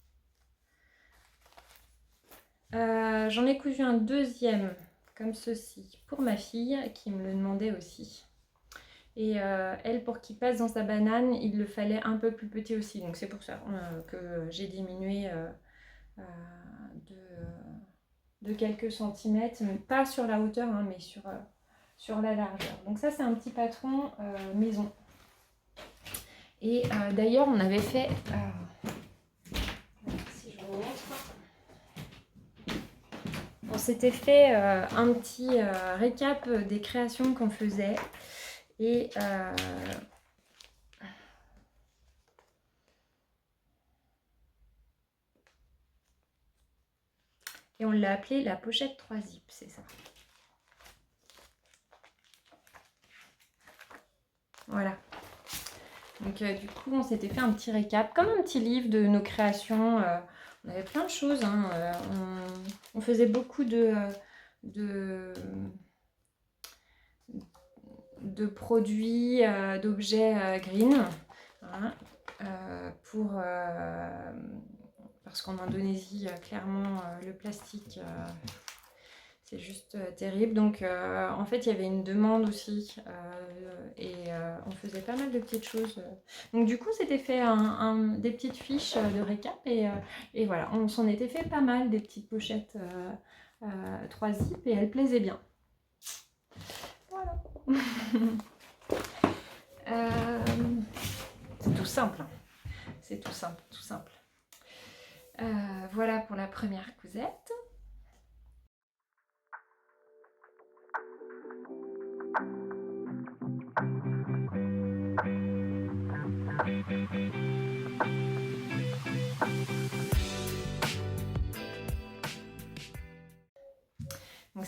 J'en ai cousu un deuxième comme ceci pour ma fille qui me le demandait aussi. Et elle, pour qu'il passe dans sa banane, il le fallait un peu plus petit aussi. Donc c'est pour ça que j'ai diminué de quelques centimètres, mais pas sur la hauteur, hein, mais sur la largeur. Donc ça, c'est un petit patron maison. Et d'ailleurs, on avait fait... si je vous montre... On s'était fait un petit récap des créations qu'on faisait. Et on l'a appelé la pochette 3 zips, c'est ça. Voilà. Donc du coup, on s'était fait un petit récap, comme un petit livre de nos créations. On avait plein de choses. Hein. On faisait beaucoup de produits, d'objets green. Hein, parce qu'en Indonésie, clairement, le plastique, c'est juste terrible. Donc, en fait, il y avait une demande aussi. Et on faisait pas mal de petites choses. Donc, du coup, c'était fait des petites fiches de récap. Et voilà, on s'en était fait pas mal, des petites pochettes 3 zips. Et elles plaisaient bien. Voilà. C'est tout simple. Hein. C'est tout simple, tout simple. Voilà pour la première cousette.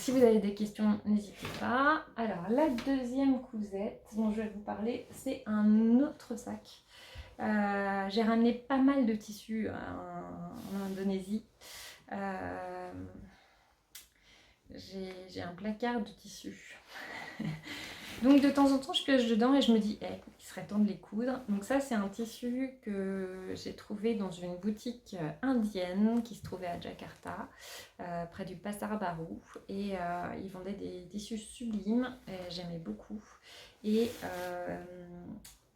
si vous avez des questions, n'hésitez pas. Alors, la deuxième cousette dont je vais vous parler, c'est un autre sac. J'ai ramené pas mal de tissus en Indonésie. J'ai un placard de tissus. Donc de temps en temps je pioche dedans et je me dis il serait temps de les coudre. Donc ça c'est un tissu que j'ai trouvé dans une boutique indienne qui se trouvait à Jakarta, près du Pasar Baru, et ils vendaient des tissus sublimes, j'aimais beaucoup, et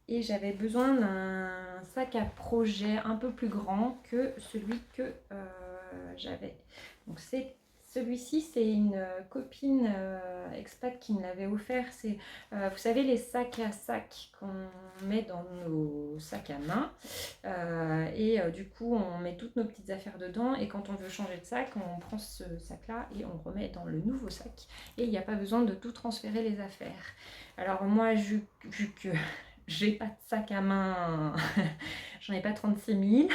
j'avais besoin d'un sac à projet un peu plus grand que celui que j'avais. Donc celui-ci, c'est une copine expat qui me l'avait offert. C'est, vous savez, les sacs à sac qu'on met dans nos sacs à main. Du coup, on met toutes nos petites affaires dedans. Et quand on veut changer de sac, on prend ce sac-là et on remet dans le nouveau sac. Et il n'y a pas besoin de tout transférer les affaires. Alors moi, vu que j'ai pas de sac à main, j'en ai pas 36 000,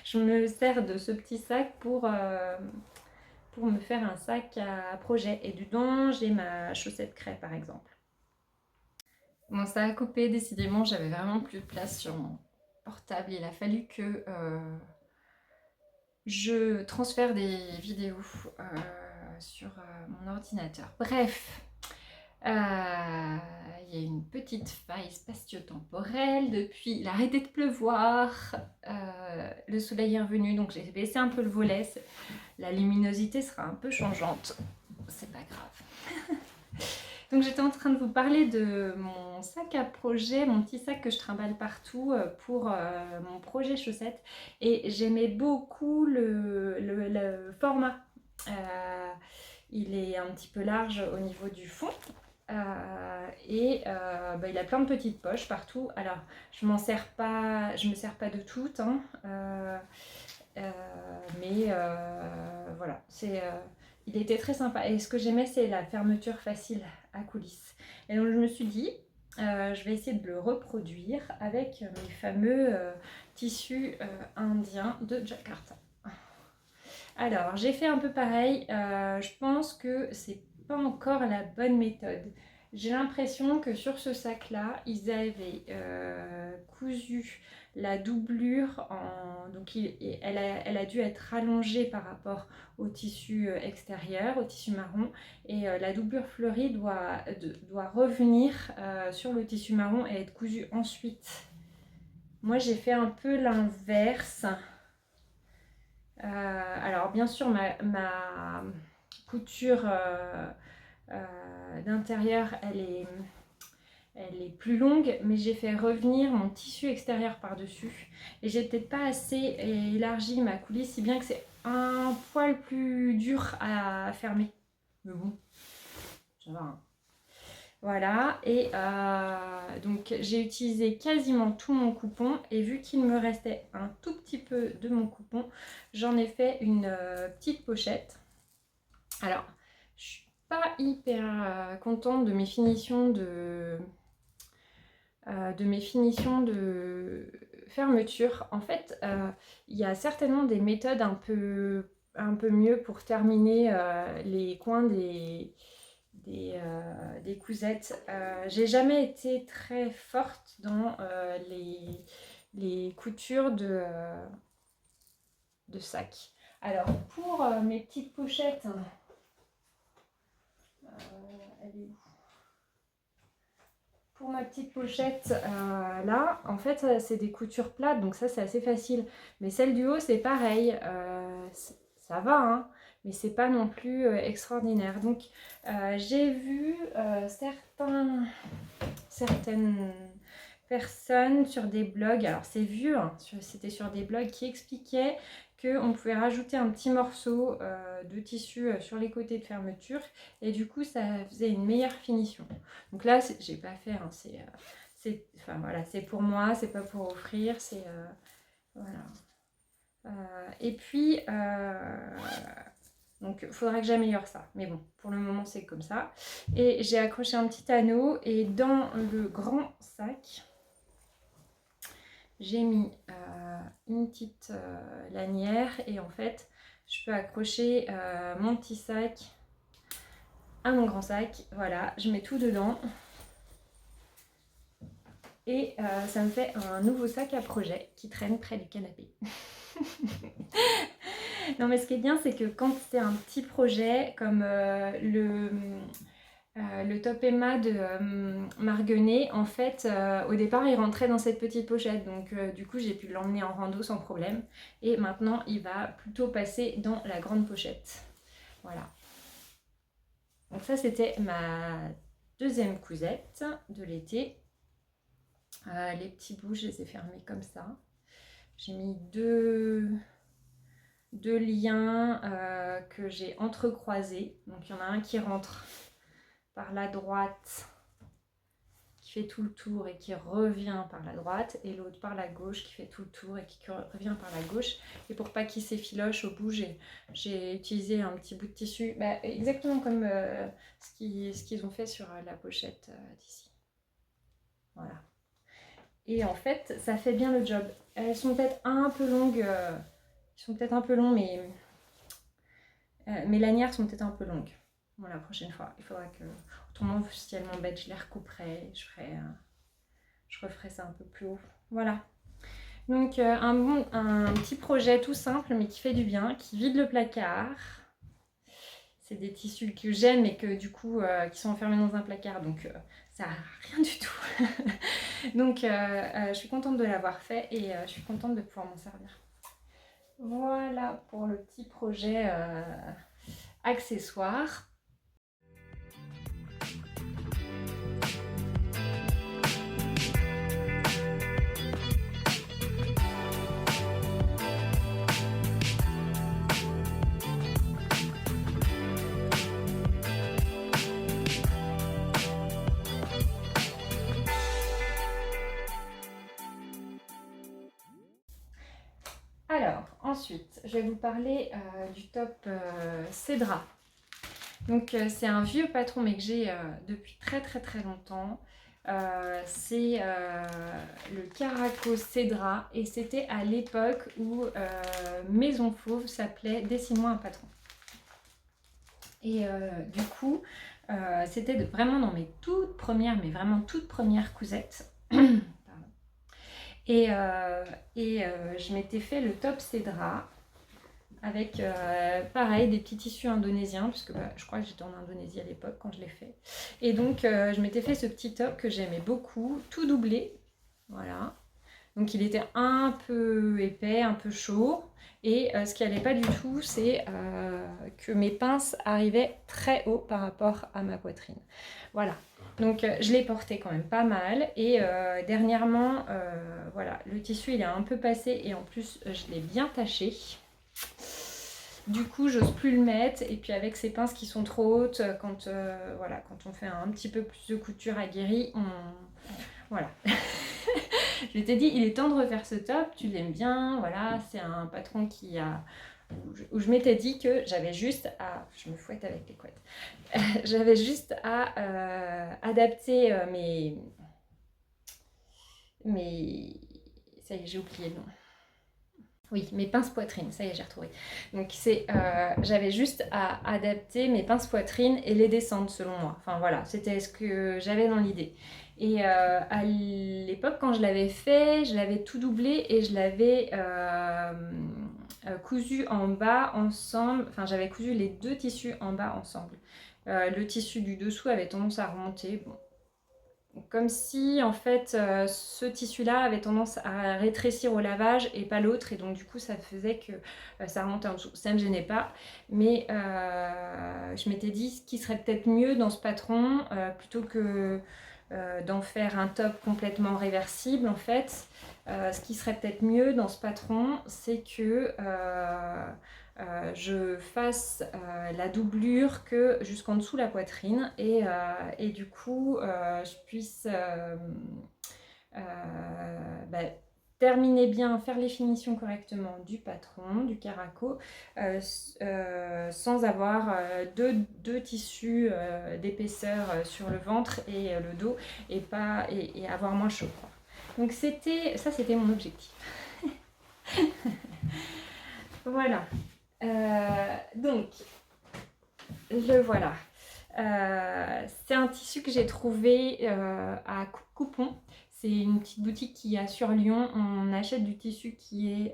je me sers de ce petit sac pour me faire un sac à projet. Et dedans, j'ai ma chaussette craie par exemple. Bon, ça a coupé, décidément, j'avais vraiment plus de place sur mon portable. Il a fallu que je transfère des vidéos sur mon ordinateur. Bref, il y a une petite faille spatio-temporelle. Depuis, il a arrêté de pleuvoir, le soleil est revenu, donc j'ai baissé un peu le volet. La luminosité sera un peu changeante, c'est pas grave. Donc j'étais en train de vous parler de mon sac à projet, mon petit sac que je trimballe partout pour mon projet chaussettes. Et j'aimais beaucoup le format. Il est un petit peu large au niveau du fond. Il a plein de petites poches partout. Alors je me sers pas de toutes, hein, voilà, il était très sympa. Et ce que j'aimais, c'est la fermeture facile à coulisses. Et donc je me suis dit, je vais essayer de le reproduire avec mes fameux tissus indiens de Jakarta. Alors j'ai fait un peu pareil. Je pense que c'est pas encore la bonne méthode. J'ai l'impression que sur ce sac là ils avaient cousu la doublure donc elle a dû être allongée par rapport au tissu extérieur, au tissu marron, et la doublure fleurie doit revenir sur le tissu marron et être cousue ensuite. Moi j'ai fait un peu l'inverse. Alors bien sûr ma couture d'intérieur elle est plus longue, mais j'ai fait revenir mon tissu extérieur par-dessus et j'ai peut-être pas assez élargi ma coulisse, si bien que c'est un poil plus dur à fermer. Mais bon, ça va, hein. Voilà, et donc j'ai utilisé quasiment tout mon coupon, et vu qu'il me restait un tout petit peu de mon coupon, j'en ai fait une petite pochette. Alors, je suis pas hyper contente de mes finitions de fermeture. En fait, il y a certainement des méthodes un peu mieux pour terminer les coins des cousettes. J'ai jamais été très forte dans les coutures de sacs. Alors pour mes petites pochettes, elle est où? Pour ma petite pochette là, en fait c'est des coutures plates, donc ça c'est assez facile. Mais celle du haut c'est pareil, ça va, hein, mais c'est pas non plus extraordinaire. Donc j'ai vu certaines personnes sur des blogs, alors c'est vieux, hein, c'était sur des blogs qui expliquaient qu'on pouvait rajouter un petit morceau de tissu sur les côtés de fermeture, et du coup ça faisait une meilleure finition. Donc là j'ai pas fait, hein, enfin voilà, c'est pour moi, c'est pas pour offrir, c'est voilà. Et puis donc il faudrait que j'améliore ça, mais bon, pour le moment c'est comme ça. Et j'ai accroché un petit anneau, et dans le grand sac j'ai mis une petite lanière, et en fait je peux accrocher mon petit sac à mon grand sac. Voilà, je mets tout dedans. Et ça me fait un nouveau sac à projet qui traîne près du canapé. Non mais ce qui est bien, c'est que quand c'est un petit projet comme le top Emma de Marguenet, en fait, au départ, il rentrait dans cette petite pochette. Donc, du coup, j'ai pu l'emmener en rando sans problème. Et maintenant, il va plutôt passer dans la grande pochette. Voilà. Donc ça, c'était ma deuxième cousette de l'été. Les petits bouts, je les ai fermés comme ça. J'ai mis deux liens que j'ai entrecroisés. Donc, il y en a un qui rentre par la droite, qui fait tout le tour et qui revient par la droite, et l'autre par la gauche qui fait tout le tour et qui revient par la gauche. Et pour pas qu'il s'effiloche au bout, j'ai utilisé un petit bout de tissu, exactement comme ce qu'ils ont fait sur la pochette d'ici. Voilà. Et en fait, ça fait bien le job. Elles sont peut-être un peu longues, ils sont peut-être un peu longs, mais mes lanières sont peut-être un peu longues. Bon, la prochaine fois, il faudra que, autrement, si elles m'embêtent, je les recouperai, je referai ça un peu plus haut. Voilà. Donc, un petit projet tout simple, mais qui fait du bien, qui vide le placard. C'est des tissus que j'aime et que du coup, qui sont enfermés dans un placard, donc ça n'a rien du tout. Donc, je suis contente de l'avoir fait et je suis contente de pouvoir m'en servir. Voilà pour le petit projet accessoire. Alors, ensuite, je vais vous parler du top Cédra. Donc, c'est un vieux patron, mais que j'ai depuis très longtemps. C'est le Caraco Cédra, et c'était à l'époque où Maison Fauve s'appelait Dessine-moi un patron. Et du coup, c'était vraiment dans mes toutes premières, mais vraiment toutes premières cousettes. Et je m'étais fait le top Cédra avec pareil des petits tissus indonésiens, puisque je crois que j'étais en Indonésie à l'époque quand je l'ai fait. Et donc je m'étais fait ce petit top que j'aimais beaucoup, tout doublé. Voilà. Donc il était un peu épais, un peu chaud. Et ce qui n'allait pas du tout, c'est que mes pinces arrivaient très haut par rapport à ma poitrine. Voilà. Donc je l'ai porté quand même pas mal. Et dernièrement, voilà, le tissu il est un peu passé et en plus je l'ai bien taché. Du coup, j'ose plus le mettre. Et puis avec ces pinces qui sont trop hautes, quand on fait un petit peu plus de couture aguerrie, voilà. Je t'ai dit, il est temps de refaire ce top, tu l'aimes bien, voilà, c'est un patron où je m'étais dit que j'avais juste à... Je me fouette avec les couettes. J'avais juste à adapter mes... Ça y est, j'ai oublié le nom. Oui, mes pinces poitrine, ça y est, j'ai retrouvé. Donc j'avais juste à adapter mes pinces poitrine et les descendre selon moi. Enfin voilà, c'était ce que j'avais dans l'idée. Et à l'époque, quand je l'avais fait, je l'avais tout doublé et je l'avais cousu en bas ensemble. Enfin, j'avais cousu les deux tissus en bas ensemble. Le tissu du dessous avait tendance à remonter. Bon. Comme si en fait ce tissu-là avait tendance à rétrécir au lavage et pas l'autre, et donc du coup ça faisait que ça remontait en dessous. Ça ne me gênait pas, mais je m'étais dit ce qui serait peut-être mieux dans ce patron, plutôt que d'en faire un top complètement réversible en fait, ce qui serait peut-être mieux dans ce patron, c'est que je fasse la doublure que jusqu'en dessous la poitrine, et du coup je puisse terminer bien, faire les finitions correctement du patron, du caraco, sans avoir deux tissus d'épaisseur sur le ventre et le dos, et avoir moins chaud, quoi. Donc c'était mon objectif. Voilà. Donc, le voilà. C'est un tissu que j'ai trouvé à Coupon. C'est une petite boutique qui a sur Lyon. On achète du tissu qui est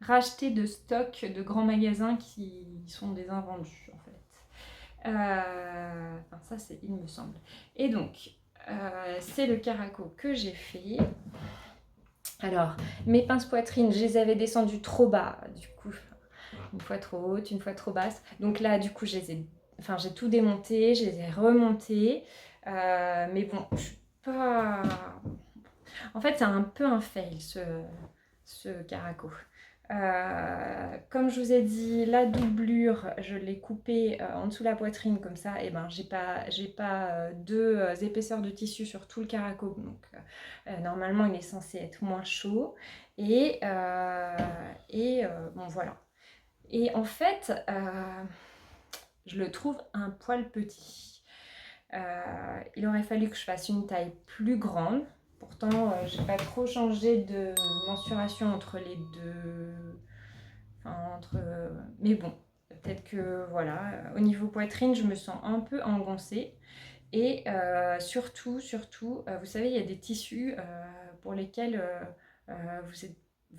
racheté de stock de grands magasins qui sont des invendus en fait. Enfin ça c'est il me semble. Et donc c'est le caraco que j'ai fait. Alors mes pinces poitrine, je les avais descendues trop bas du coup. Une fois trop haute, une fois trop basse. Donc là du coup j'ai tout démonté, je les ai remontées. Mais bon, je suis pas... En fait c'est un peu un fail ce caraco. Comme je vous ai dit, la doublure, je l'ai coupée en dessous de la poitrine comme ça, et ben j'ai pas deux épaisseurs de tissu sur tout le caraco, donc normalement il est censé être moins chaud, et bon voilà. Et en fait, je le trouve un poil petit. Il aurait fallu que je fasse une taille plus grande. Pourtant, j'ai pas trop changé de mensuration entre les deux. Enfin, mais bon, peut-être que voilà. Au niveau poitrine, je me sens un peu engoncée. Et surtout, vous savez, il y a des tissus pour lesquels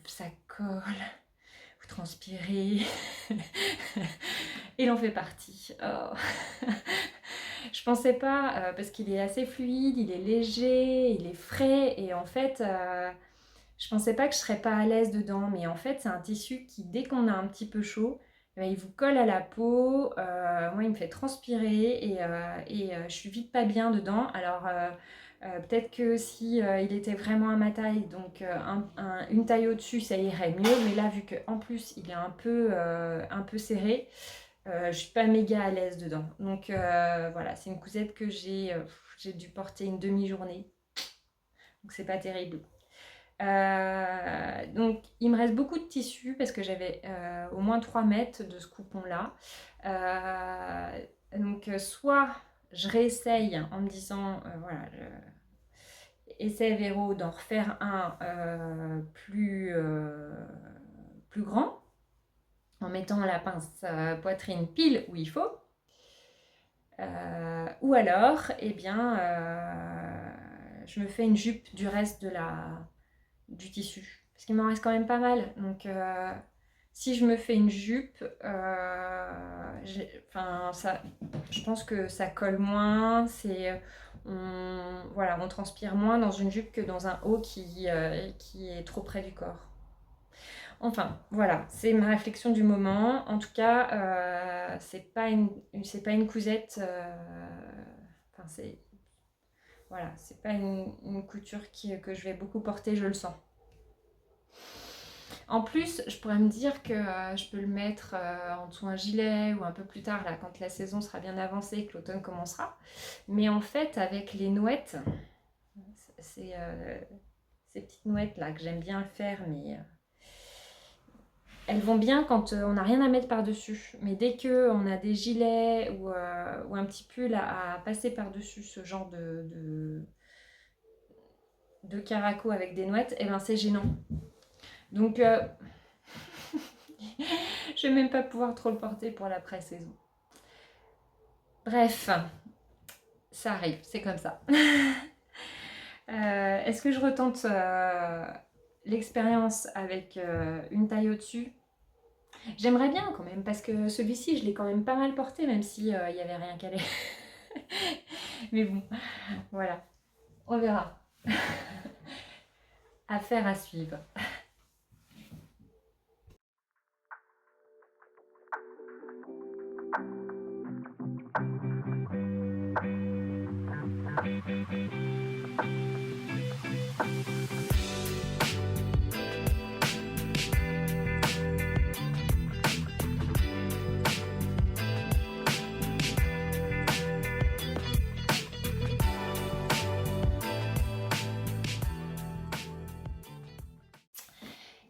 ça colle, vous transpirez. Il en fait partie. Oh. Je pensais pas, parce qu'il est assez fluide, il est léger, il est frais, et en fait, je pensais pas que je serais pas à l'aise dedans, mais en fait, c'est un tissu qui, dès qu'on a un petit peu chaud, il vous colle à la peau. Moi, il me fait transpirer, et je suis vite pas bien dedans. Alors, peut-être que si il était vraiment à ma taille, donc une taille au-dessus, ça irait mieux, mais là, vu qu'en plus, il est un peu serré, je suis pas méga à l'aise dedans. Donc voilà, c'est une cousette que j'ai dû porter une demi-journée. Donc c'est pas terrible. Donc il me reste beaucoup de tissu parce que j'avais au moins 3 mètres de ce coupon là. Donc soit je réessaye en me disant voilà, essaie Véro d'en refaire un plus grand, en mettant la pince poitrine pile où il faut. Ou alors, eh bien, je me fais une jupe du reste du tissu. Parce qu'il m'en reste quand même pas mal. Donc, si je me fais une jupe, je pense que ça colle moins. On transpire moins dans une jupe que dans un haut qui est trop près du corps. Enfin, voilà, c'est ma réflexion du moment. En tout cas, c'est pas une cousette. Enfin, c'est pas une couture que je vais beaucoup porter, je le sens. En plus, je pourrais me dire que je peux le mettre en dessous un gilet ou un peu plus tard, là, quand la saison sera bien avancée et que l'automne commencera. Mais en fait, avec les nouettes, ces petites nouettes là que j'aime bien faire, mais elles vont bien quand on n'a rien à mettre par-dessus. Mais dès qu'on a des gilets ou un petit pull à passer par-dessus ce genre de caraco avec des nouettes, et ben c'est gênant. Donc, je vais même pas pouvoir trop le porter pour l'après-saison. Bref, ça arrive, c'est comme ça. Est-ce que je retente l'expérience avec une taille au-dessus? J'aimerais bien quand même, parce que celui-ci, je l'ai quand même pas mal porté, même s'il n'y avait rien calé. Mais bon, voilà, on verra. Affaire à suivre.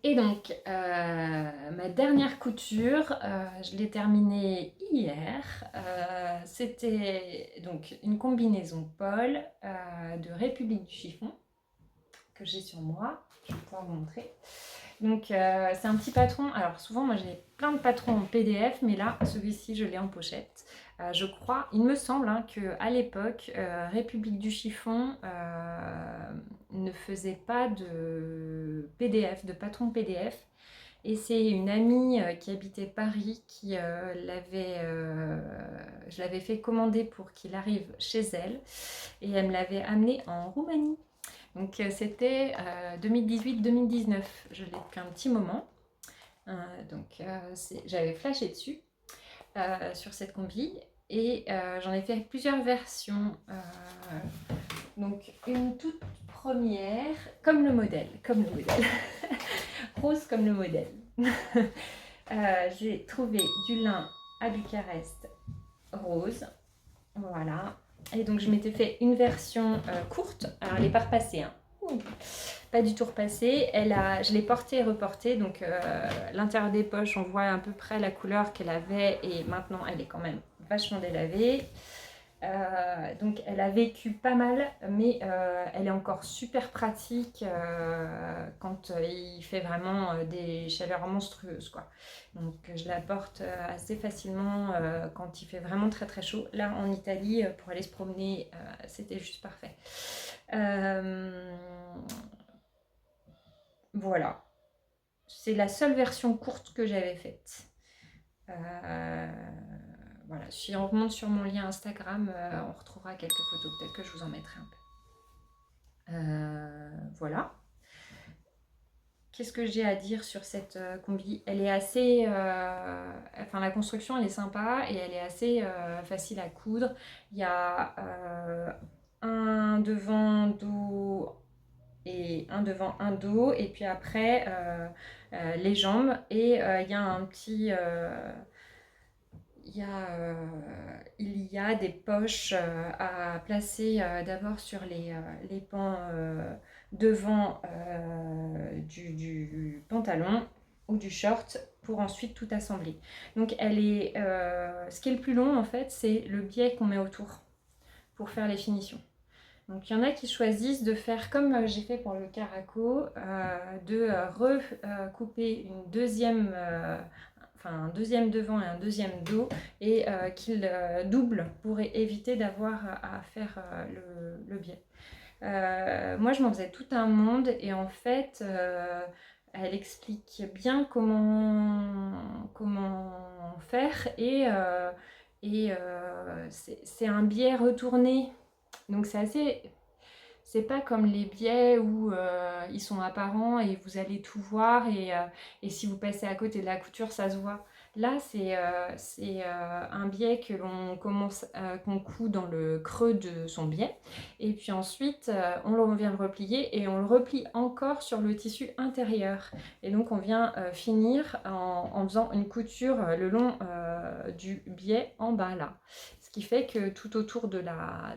Et donc, ma dernière couture, je l'ai terminée hier. C'était donc une combinaison Paul de République du chiffon que j'ai sur moi. Je vais pouvoir vous montrer. Donc c'est un petit patron. Alors souvent moi j'ai plein de patrons en PDF, mais là celui-ci je l'ai en pochette. Je crois, il me semble hein, qu'à l'époque, République du Chiffon ne faisait pas de PDF, de patron PDF. Et c'est une amie qui habitait Paris qui je l'avais fait commander pour qu'il arrive chez elle. Et elle me l'avait amené en Roumanie. Donc c'était 2018-2019. Je l'ai depuis un petit moment. Donc j'avais flashé dessus sur cette combi et j'en ai fait plusieurs versions. Donc une toute première, comme le modèle, rose comme le modèle. J'ai trouvé du lin à Bucarest rose, voilà. Et donc je m'étais fait une version courte, alors elle n'est pas repassée, hein. Pas du tout repassée. Je l'ai portée et reportée, donc l'intérieur des poches, on voit à peu près la couleur qu'elle avait et maintenant elle est quand même vachement délavée. Donc elle a vécu pas mal, mais elle est encore super pratique quand il fait vraiment des chaleurs monstrueuses, quoi. Donc je la porte assez facilement quand il fait vraiment très très chaud. Là en Italie, pour aller se promener, c'était juste parfait. Voilà, c'est la seule version courte que j'avais faite. Voilà, si on remonte sur mon lien Instagram, on retrouvera quelques photos, peut-être que je vous en mettrai un peu. Voilà. Qu'est-ce que j'ai à dire sur cette combi? Elle est assez... enfin, la construction, elle est sympa et elle est assez facile à coudre. Il y a un devant dos et un devant, un dos. Et puis après, les jambes. Et il y a un petit... il y a des poches à placer d'abord sur les pans devant du pantalon ou du short pour ensuite tout assembler. Donc ce qui est le plus long en fait, c'est le biais qu'on met autour pour faire les finitions. Donc il y en a qui choisissent de faire comme j'ai fait pour le caraco, de recouper un deuxième devant et un deuxième dos et qu'ils doublent pour éviter d'avoir à faire le biais. Moi je m'en faisais tout un monde et en fait elle explique bien comment faire et c'est un biais retourné. Donc c'est pas comme les biais où ils sont apparents et vous allez tout voir et si vous passez à côté de la couture, ça se voit. Là, c'est un biais que qu'on coud dans le creux de son biais et puis ensuite on vient le replier et on le replie encore sur le tissu intérieur. Et donc on vient finir en faisant une couture le long du biais en bas là. Ce qui fait que tout autour de la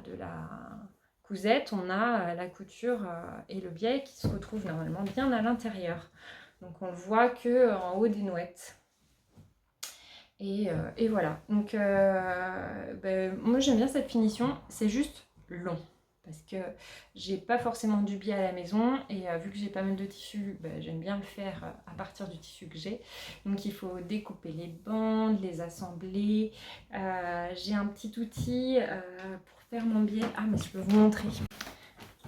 cousette, on a la couture et le biais qui se retrouvent normalement bien à l'intérieur. Donc on le voit que en haut des nouettes. Et voilà. Donc moi j'aime bien cette finition. C'est juste long parce que j'ai pas forcément du biais à la maison et vu que j'ai pas mal de tissus, j'aime bien le faire à partir du tissu que j'ai. Donc il faut découper les bandes, les assembler. J'ai un petit outil pour faire mon biais. Ah mais je peux vous montrer.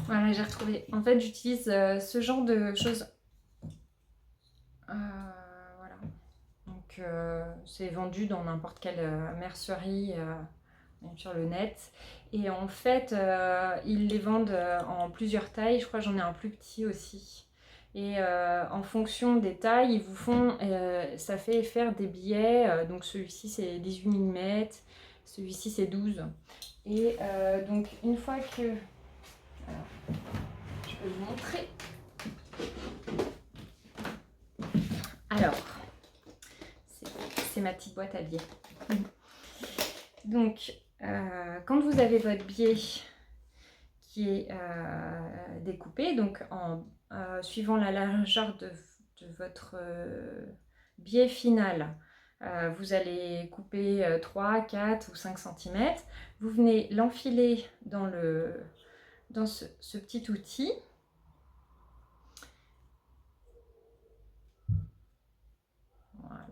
Voilà, j'ai retrouvé. En fait j'utilise ce genre de choses. Voilà. Donc c'est vendu dans n'importe quelle mercerie sur le net. Et en fait, ils les vendent en plusieurs tailles. Je crois que j'en ai un plus petit aussi. Et en fonction des tailles, ils vous font, ça fait faire des billets. Donc celui-ci c'est 18 mm, celui-ci c'est 12. Et donc une fois que... Alors, je peux vous montrer. Alors, c'est ma petite boîte à billets. Donc, quand vous avez votre biais qui est découpé, donc suivant la largeur de votre biais final, vous allez couper 3, 4 ou 5 cm. Vous venez l'enfiler dans ce petit outil.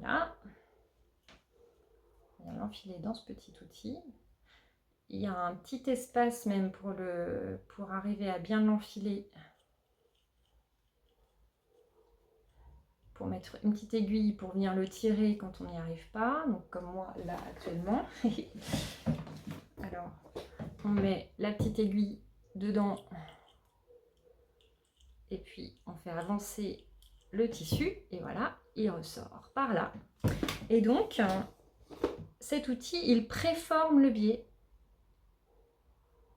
Voilà. On va l'enfiler dans ce petit outil. Il y a un petit espace même pour arriver à bien l'enfiler. Pour mettre une petite aiguille pour venir le tirer quand on n'y arrive pas. Donc comme moi là actuellement. Alors, on met la petite aiguille dedans. Et puis, on fait avancer le tissu. Et voilà, il ressort par là. Et donc, cet outil, il préforme le biais.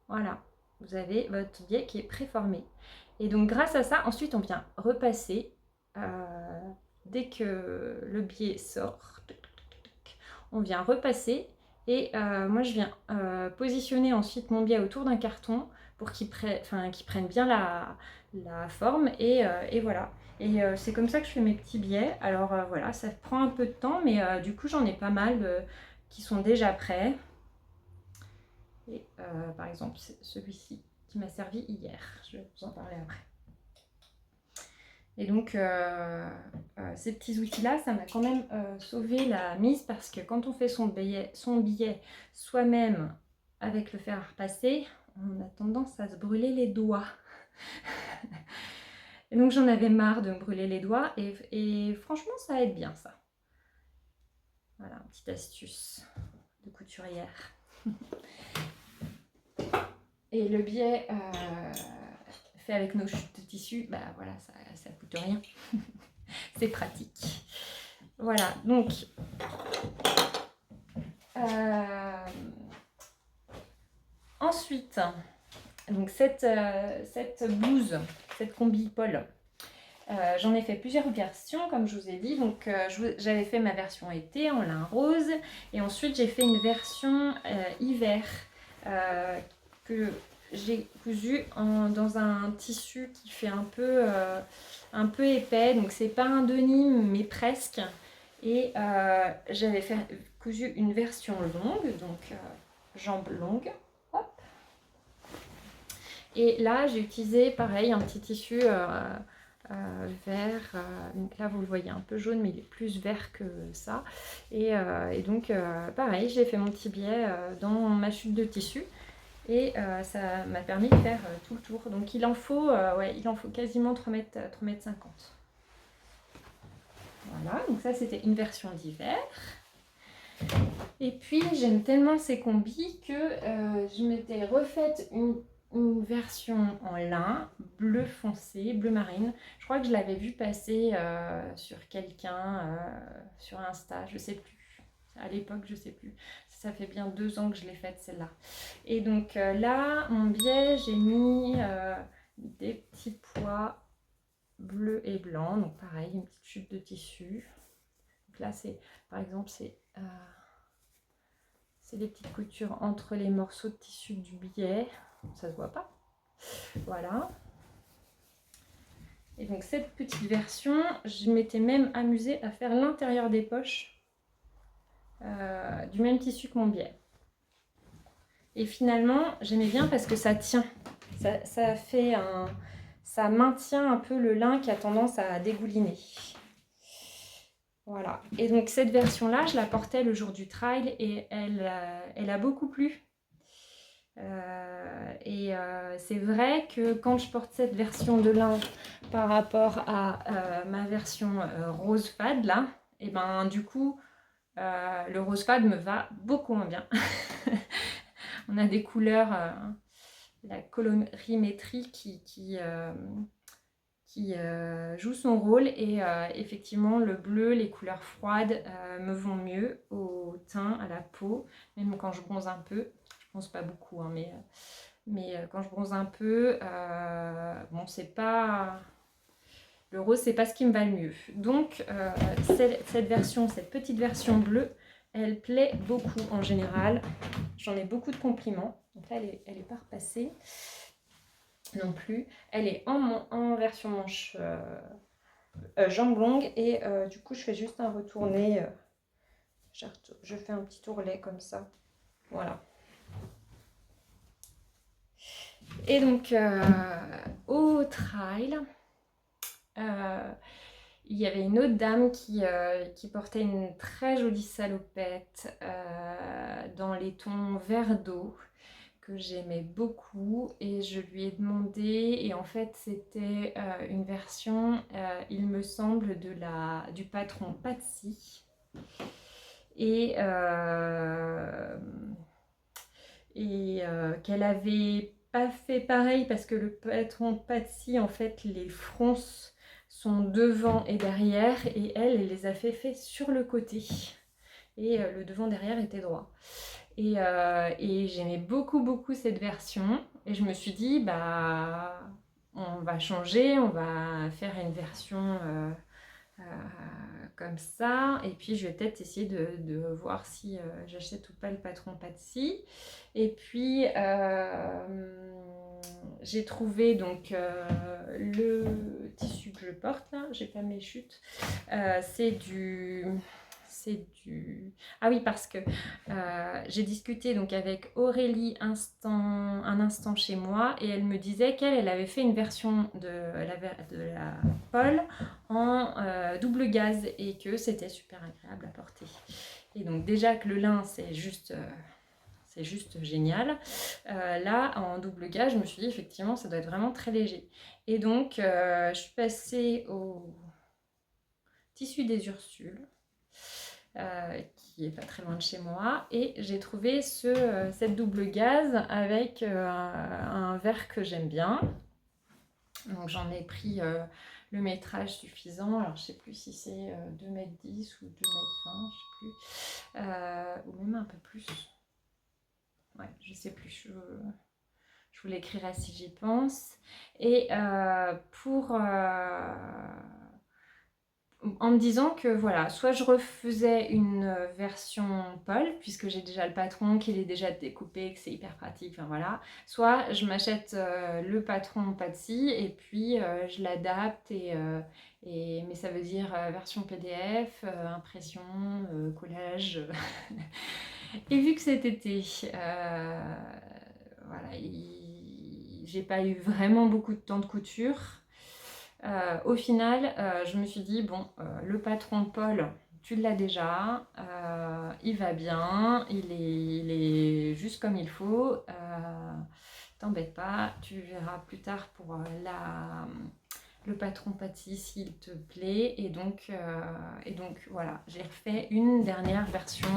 Voilà, vous avez votre biais qui est préformé. Et donc, grâce à ça, ensuite, on vient repasser. Dès que le biais sort, on vient repasser. Et moi, je viens positionner ensuite mon biais autour d'un carton pour qu'il prenne bien la forme. Et voilà. Et c'est comme ça que je fais mes petits biais. Alors voilà, ça prend un peu de temps, mais du coup, j'en ai pas mal qui sont déjà prêts. Et par exemple, c'est celui-ci qui m'a servi hier. Je vais vous en parler après. Et donc, ces petits outils-là, ça m'a quand même sauvé la mise parce que quand on fait son billet soi-même avec le fer à repasser, on a tendance à se brûler les doigts. Et donc, j'en avais marre de me brûler les doigts et franchement, ça aide bien ça. Voilà, une petite astuce de couturière. Et le biais fait avec nos chutes de tissu, bah voilà, ça coûte rien. C'est pratique. Voilà, donc ensuite, donc cette blouse, cette combi Paul, j'en ai fait plusieurs versions, comme je vous ai dit. Donc j'avais fait ma version été en lin rose, et ensuite j'ai fait une version hiver que j'ai cousu dans un tissu qui fait un peu épais, donc c'est pas un denim mais presque. Et j'avais cousu une version longue, donc jambes longues. Hop. Et là j'ai utilisé pareil un petit tissu vert, donc là vous le voyez un peu jaune mais il est plus vert que ça. Et donc pareil, j'ai fait mon petit biais dans ma chute de tissu. Et ça m'a permis de faire tout le tour. Donc il en faut quasiment 3,50 m. Voilà, donc ça c'était une version d'hiver. Et puis j'aime tellement ces combis que je m'étais refaite une version en lin, bleu foncé, bleu marine. Je crois que je l'avais vu passer sur quelqu'un, sur Insta, je sais plus. À l'époque, je sais plus. Ça fait bien 2 ans que je l'ai faite celle-là. Et donc là, mon biais, j'ai mis des petits pois bleus et blancs. Donc pareil, une petite chute de tissu. Donc là, par exemple, c'est des petites coutures entre les morceaux de tissu du biais. Ça se voit pas. Voilà. Et donc cette petite version, je m'étais même amusée à faire l'intérieur des poches du même tissu que mon biais. Et finalement, j'aimais bien parce que ça tient. Ça maintient un peu le lin qui a tendance à dégouliner. Voilà. Et donc cette version-là, je la portais le jour du trail et elle a beaucoup plu. C'est vrai que quand je porte cette version de lin par rapport à ma version rose fade là, et ben du coup le rose fade me va beaucoup moins bien. On a des couleurs, la colorimétrie qui joue son rôle et effectivement le bleu, les couleurs froides me vont mieux au teint, à la peau, même quand je bronze un peu. Je bronze pas beaucoup, hein, mais quand je bronze un peu, bon c'est pas... Le rose, c'est pas ce qui me va le mieux. Donc, cette petite version bleue, elle plaît beaucoup en général. J'en ai beaucoup de compliments. Donc là, elle est pas repassée non plus. Elle est en version manche jambes longues. Et du coup, je fais juste un retourné. Je fais un petit ourlet comme ça. Voilà. Et donc, au trail... il y avait une autre dame qui portait une très jolie salopette dans les tons vert d'eau que j'aimais beaucoup et je lui ai demandé et en fait c'était une version il me semble du patron Patsy et, qu'elle avait pas fait pareil parce que le patron Patsy en fait les fronces sont devant et derrière et elle les a fait sur le côté et le devant derrière était droit. Et j'aimais beaucoup cette version. Et je me suis dit, bah, on va changer, on va faire une version euh, comme ça. Et puis, je vais peut-être essayer de voir si j'achète ou pas le patron Patsy. Et puis, j'ai trouvé donc le tissu que je porte là. J'ai pas mes chutes. C'est du... Ah oui, parce que j'ai discuté donc avec Aurélie un instant chez moi et elle me disait qu'elle avait fait une version de la Paul en double gaze et que c'était super agréable à porter. Et donc déjà que le lin c'est juste génial. Là, en double gaze, je me suis dit effectivement ça doit être vraiment très léger. Et donc je suis passée au tissu des Ursules. Qui est pas très loin de chez moi et j'ai trouvé cette double gaze avec un verre que j'aime bien, donc j'en ai pris le métrage suffisant, alors je sais plus si c'est 2,10 m ou 2,20 m, je sais plus, ou même un peu plus, ouais je sais plus, je vous l'écrirai si j'y pense. Et en me disant que voilà, soit je refaisais une version Paul, puisque j'ai déjà le patron, qu'il est déjà découpé, que c'est hyper pratique, enfin voilà. Soit je m'achète le patron Patsy et puis je l'adapte mais ça veut dire version PDF, impression, collage. Et vu que cet été, voilà, j'ai pas eu vraiment beaucoup de temps de couture. Au final, je me suis dit, bon, le patron Paul, tu l'as déjà, il va bien, il est juste comme il faut, t'embête pas, tu verras plus tard pour le patron Patsy s'il te plaît. Et donc voilà, j'ai refait une dernière version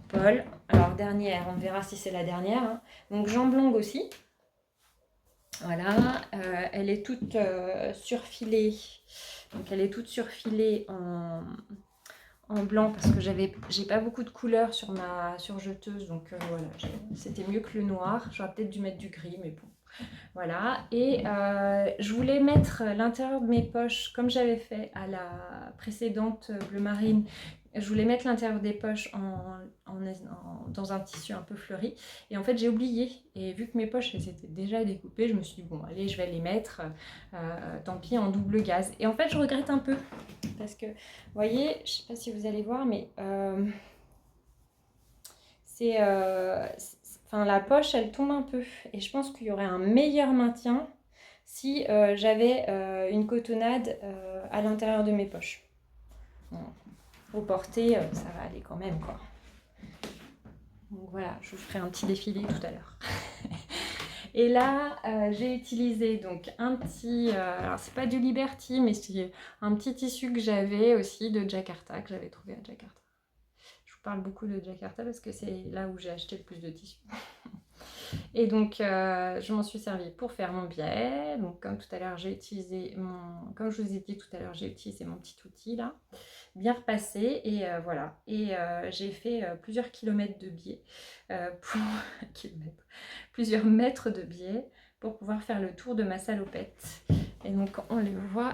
Paul. Alors dernière, on verra si c'est la dernière, hein. Donc jambe longue aussi. Voilà, elle est toute surfilée. Donc elle est toute surfilée en blanc parce que j'ai pas beaucoup de couleurs sur ma surjeteuse, donc voilà, c'était mieux que le noir. J'aurais peut-être dû mettre du gris, mais bon. Voilà, et je voulais mettre l'intérieur de mes poches, comme j'avais fait à la précédente bleu marine, je voulais mettre l'intérieur des poches dans un tissu un peu fleuri. Et en fait, j'ai oublié. Et vu que mes poches, elles étaient déjà découpées, je me suis dit, bon, allez, je vais les mettre, tant pis, en double gaze. Et en fait, je regrette un peu. Parce que, vous voyez, je ne sais pas si vous allez voir, mais la poche, elle tombe un peu. Et je pense qu'il y aurait un meilleur maintien si j'avais une cotonnade à l'intérieur de mes poches. Bon. Au porté, ça va aller quand même, quoi. Donc voilà, je vous ferai un petit défilé tout à l'heure. Et là, j'ai utilisé donc un petit, alors c'est pas du Liberty, mais c'est un petit tissu que j'avais aussi de Jakarta, que j'avais trouvé à Jakarta. Je vous parle beaucoup de Jakarta parce que c'est là où j'ai acheté le plus de tissus. Et donc, je m'en suis servi pour faire mon biais. Donc, comme tout à l'heure, comme je vous ai dit tout à l'heure, j'ai utilisé mon petit outil là, bien repassé. Et voilà. Et j'ai fait plusieurs kilomètres de biais, plusieurs mètres de biais pour pouvoir faire le tour de ma salopette. Et donc, on les voit,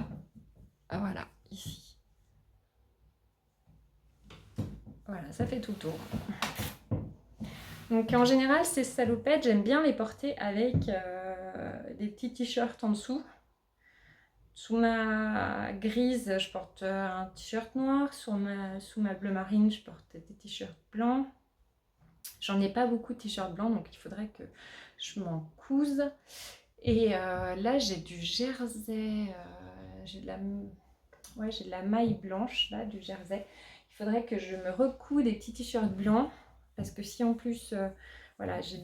voilà, ici. Voilà, ça fait tout le tour. Donc en général, ces salopettes, j'aime bien les porter avec des petits t-shirts en dessous. Sous ma grise, je porte un t-shirt noir. Sous ma bleu marine, je porte des t-shirts blancs. J'en ai pas beaucoup de t-shirts blancs, donc il faudrait que je m'en couse. Et là, j'ai du jersey. Ouais, j'ai de la maille blanche là, du jersey. Il faudrait que je me recoue des petits t-shirts blancs parce que si en plus, voilà, j'ai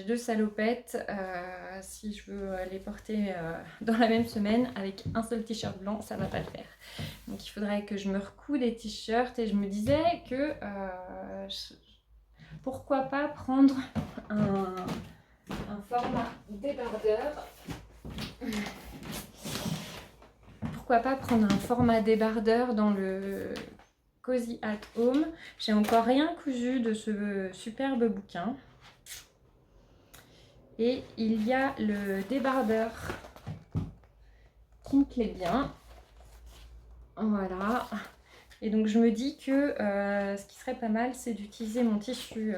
deux salopettes. Si je veux les porter dans la même semaine avec un seul t-shirt blanc, ça va pas le faire. Donc il faudrait que je me recoue des t-shirts et je me disais que pourquoi pas prendre un format débardeur. Pourquoi pas prendre un format débardeur dans le Cozy at Home. J'ai encore rien cousu de ce superbe bouquin. Et il y a le débardeur qui me plaît bien. Voilà. Et donc je me dis que ce qui serait pas mal, c'est d'utiliser mon tissu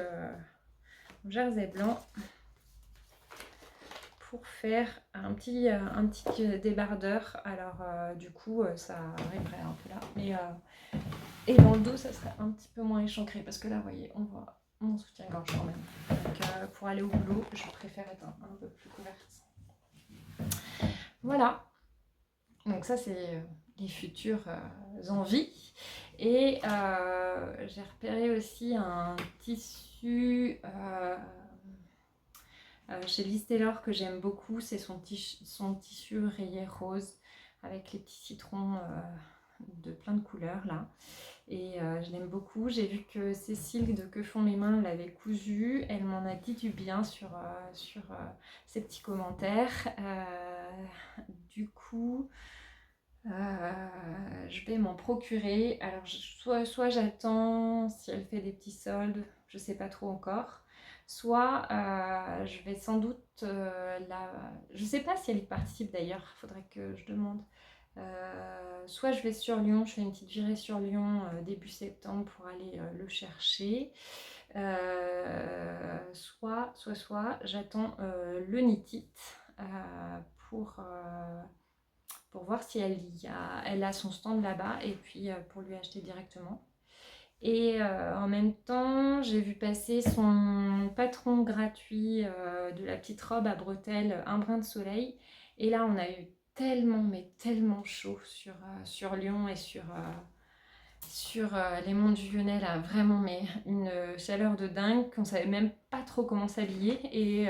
jersey blanc pour faire un petit débardeur. Alors du coup ça arriverait un peu là. Mais, et dans le dos ça serait un petit peu moins échancré parce que là vous voyez on voit mon soutien-gorge quand même. Donc pour aller au boulot je préfère être un peu plus couverte. Voilà. Donc ça c'est les futures envies. Et j'ai repéré aussi un tissu chez Liz Taylor que j'aime beaucoup, c'est son tissu rayé rose avec les petits citrons de plein de couleurs là. Et je l'aime beaucoup. J'ai vu que Cécile de Que font mes mains l'avait cousu. Elle m'en a dit du bien sur ses petits commentaires. Du coup, je vais m'en procurer. Alors soit j'attends si elle fait des petits soldes, je sais pas trop encore. Soit je vais sans doute je sais pas si elle y participe d'ailleurs, il faudrait que je demande. Soit je vais sur Lyon, je fais une petite virée sur Lyon début septembre pour aller le chercher. Soit j'attends le Knit pour voir si elle a son stand là-bas et puis pour lui acheter directement. Et en même temps, j'ai vu passer son patron gratuit de la petite robe à bretelles Un brin de soleil. Et là, on a eu tellement, mais tellement chaud sur Lyon et sur les monts du Lyonnais, là, vraiment, mais une chaleur de dingue qu'on savait même pas trop comment s'habiller. Et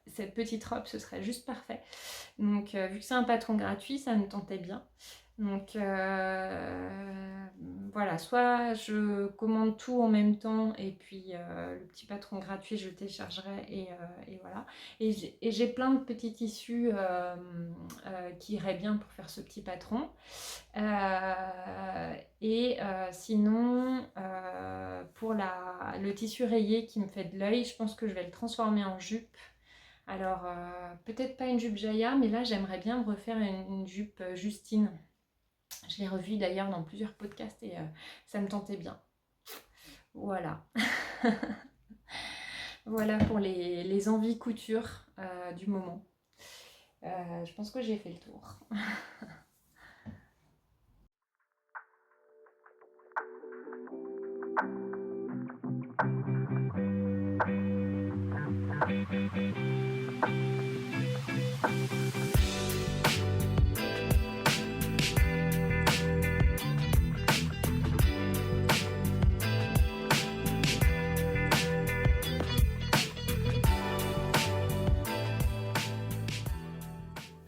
cette petite robe, ce serait juste parfait. Donc, vu que c'est un patron gratuit, ça me tentait bien. Donc voilà, soit je commande tout en même temps et puis le petit patron gratuit je le téléchargerai et voilà. Et j'ai plein de petits tissus qui iraient bien pour faire ce petit patron. Sinon, pour le tissu rayé qui me fait de l'œil, je pense que je vais le transformer en jupe. Alors peut-être pas une jupe Jaya, mais là j'aimerais bien me refaire une jupe Justine. Je l'ai revue d'ailleurs dans plusieurs podcasts et ça me tentait bien. Voilà. Voilà pour les envies couture du moment. Je pense que j'ai fait le tour.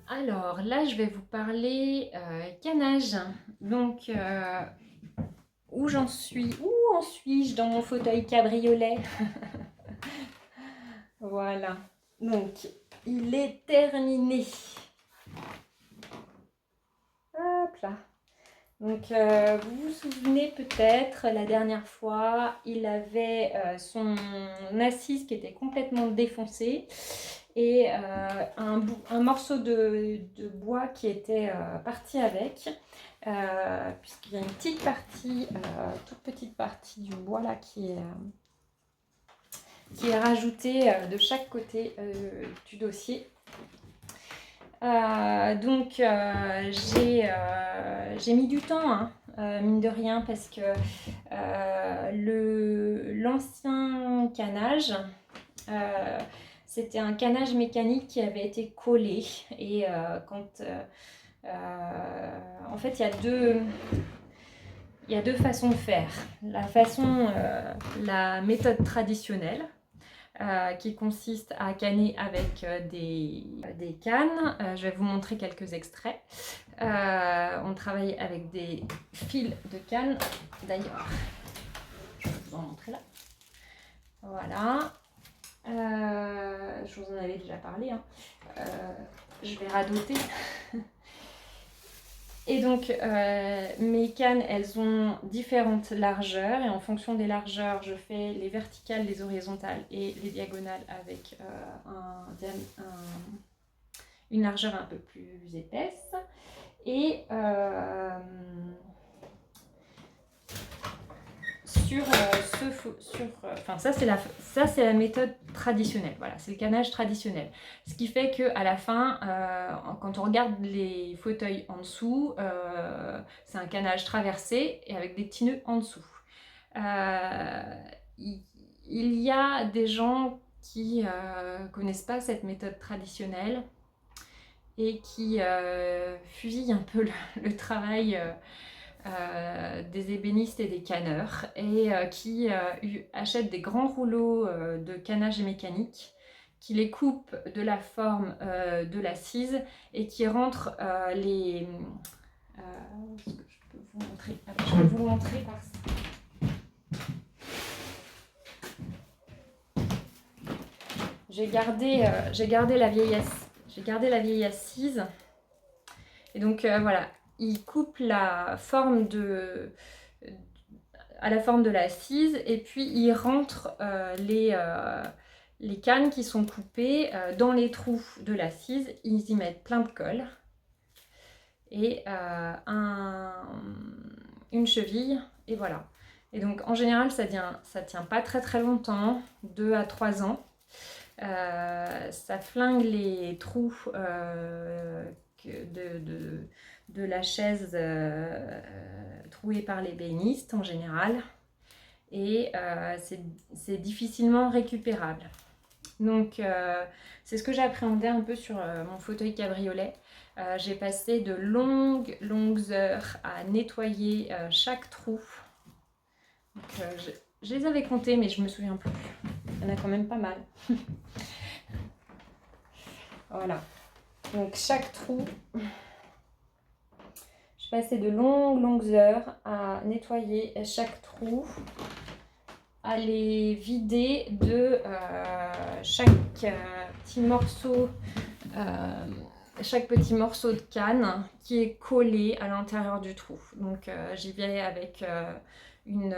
Alors là, je vais vous parler canage. Donc, où en suis-je dans mon fauteuil cabriolet? Voilà. Donc, il est terminé. Hop là. Donc, vous vous souvenez peut-être, la dernière fois, il avait son assise qui était complètement défoncée et un morceau de bois qui était parti avec, puisqu'il y a une petite partie, toute petite partie du bois là qui est rajoutée de chaque côté du dossier. Donc j'ai mis du temps, hein, mine de rien, parce que l'ancien canage, c'était un canage mécanique qui avait été collé. Et quand En fait, il y a deux façons de faire. La méthode traditionnelle, qui consiste à canner avec des cannes. Je vais vous montrer quelques extraits. On travaille avec des fils de canne. D'ailleurs, je vais vous en montrer là. Voilà. Je vous en avais déjà parlé. Hein. Je vais radoter. Et donc, mes cannes, elles ont différentes largeurs. Et en fonction des largeurs, je fais les verticales, les horizontales et les diagonales avec une largeur un peu plus épaisse. Et ça c'est la méthode traditionnelle, voilà, c'est le canage traditionnel. Ce qui fait qu'à la fin, quand on regarde les fauteuils en dessous, c'est un canage traversé et avec des petits nœuds en dessous. Il y a des gens qui connaissent pas cette méthode traditionnelle et qui fusillent un peu le travail des ébénistes et des canneurs, et qui achètent des grands rouleaux de canage mécanique, qui les coupent de la forme de la cise et qui rentrent les... je peux vous montrer, je vais vous montrer par ça. J'ai gardé la vieille assise. Et donc voilà, il coupe la forme à la forme de l'assise et puis il rentre les cannes qui sont coupées dans les trous de l'assise. Ils y mettent plein de colle et une cheville et voilà. Et donc en général ça tient pas très très longtemps, 2 à 3 ans. Ça flingue les trous de la chaise trouée par l'ébéniste en général, et c'est difficilement récupérable. Donc c'est ce que j'appréhendais un peu sur mon fauteuil cabriolet. J'ai passé de longues heures à nettoyer chaque trou. Donc, je les avais comptés, mais je me souviens plus. Il y en a quand même pas mal. Voilà. Donc chaque trou, je passais de longues heures à nettoyer chaque trou, à les vider de chaque petit morceau de canne qui est collé à l'intérieur du trou. Donc j'y vais avec une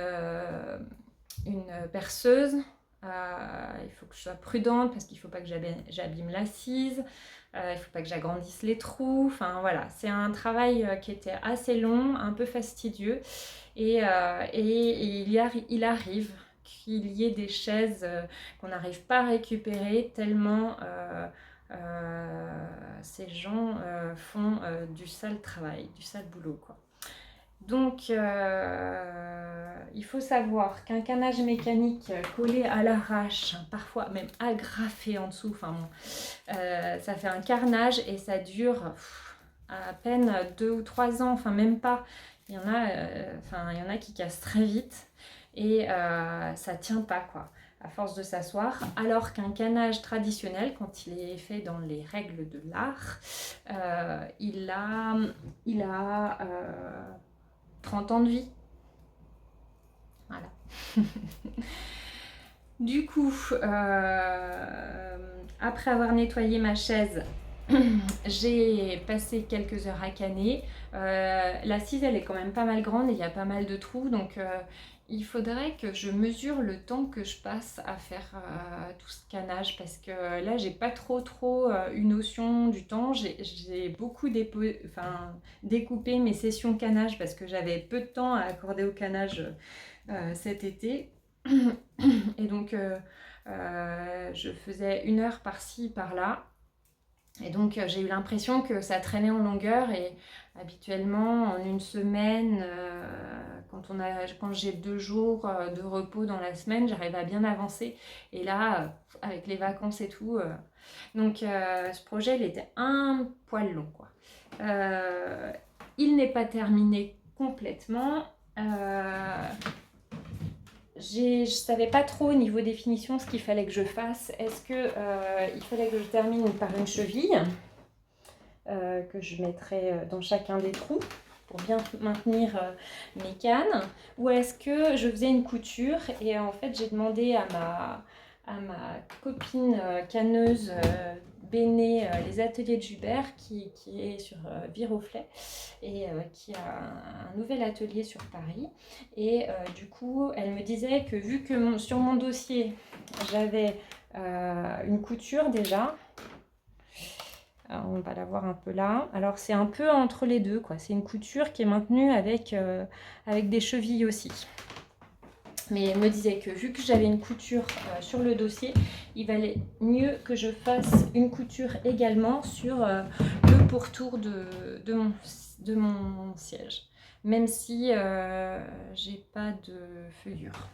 perceuse. Il faut que je sois prudente parce qu'il ne faut pas que j'abîme l'assise, il ne faut pas que j'agrandisse les trous. Enfin voilà, c'est un travail qui était assez long, un peu fastidieux, et il arrive qu'il y ait des chaises qu'on n'arrive pas à récupérer tellement ces gens font du sale travail, du sale boulot, quoi. Donc, il faut savoir qu'un canage mécanique collé à l'arrache, parfois même agrafé en dessous, enfin bon, ça fait un carnage et ça dure à peine 2 ou 3 ans, enfin même pas. Il y en a qui cassent très vite et ça tient pas, quoi, à force de s'asseoir. Alors qu'un canage traditionnel, quand il est fait dans les règles de l'art, il a 30 ans de vie. Voilà. Du coup, après avoir nettoyé ma chaise, j'ai passé quelques heures à canner. L'assise, elle est quand même pas mal grande et il y a pas mal de trous, donc il faudrait que je mesure le temps que je passe à faire tout ce canage, parce que là j'ai pas trop une notion du temps. J'ai beaucoup découpé mes sessions canage parce que j'avais peu de temps à accorder au canage cet été, et donc je faisais 1 heure par-ci par-là. Et donc j'ai eu l'impression que ça traînait en longueur, et habituellement en une semaine, quand j'ai 2 jours de repos dans la semaine, j'arrive à bien avancer. Et là, avec les vacances et tout, donc ce projet il était un poil long, quoi. Il n'est pas terminé complètement. Je ne savais pas trop au niveau des finitions ce qu'il fallait que je fasse. Est-ce qu'il fallait que je termine par une cheville que je mettrai dans chacun des trous pour bien maintenir mes cannes, ou est-ce que je faisais une couture? Et en fait j'ai demandé à ma copine canneuse Béné, les ateliers de Jubert, qui est sur Viroflay et qui a un nouvel atelier sur Paris. Et du coup, elle me disait que vu que sur mon dossier, j'avais une couture déjà, alors, on va la voir un peu là. Alors c'est un peu entre les deux, quoi. C'est une couture qui est maintenue avec des chevilles aussi. Mais elle me disait que vu que j'avais une couture sur le dossier, il valait mieux que je fasse une couture également sur le pourtour de mon siège. Même si j'ai pas de feuillure.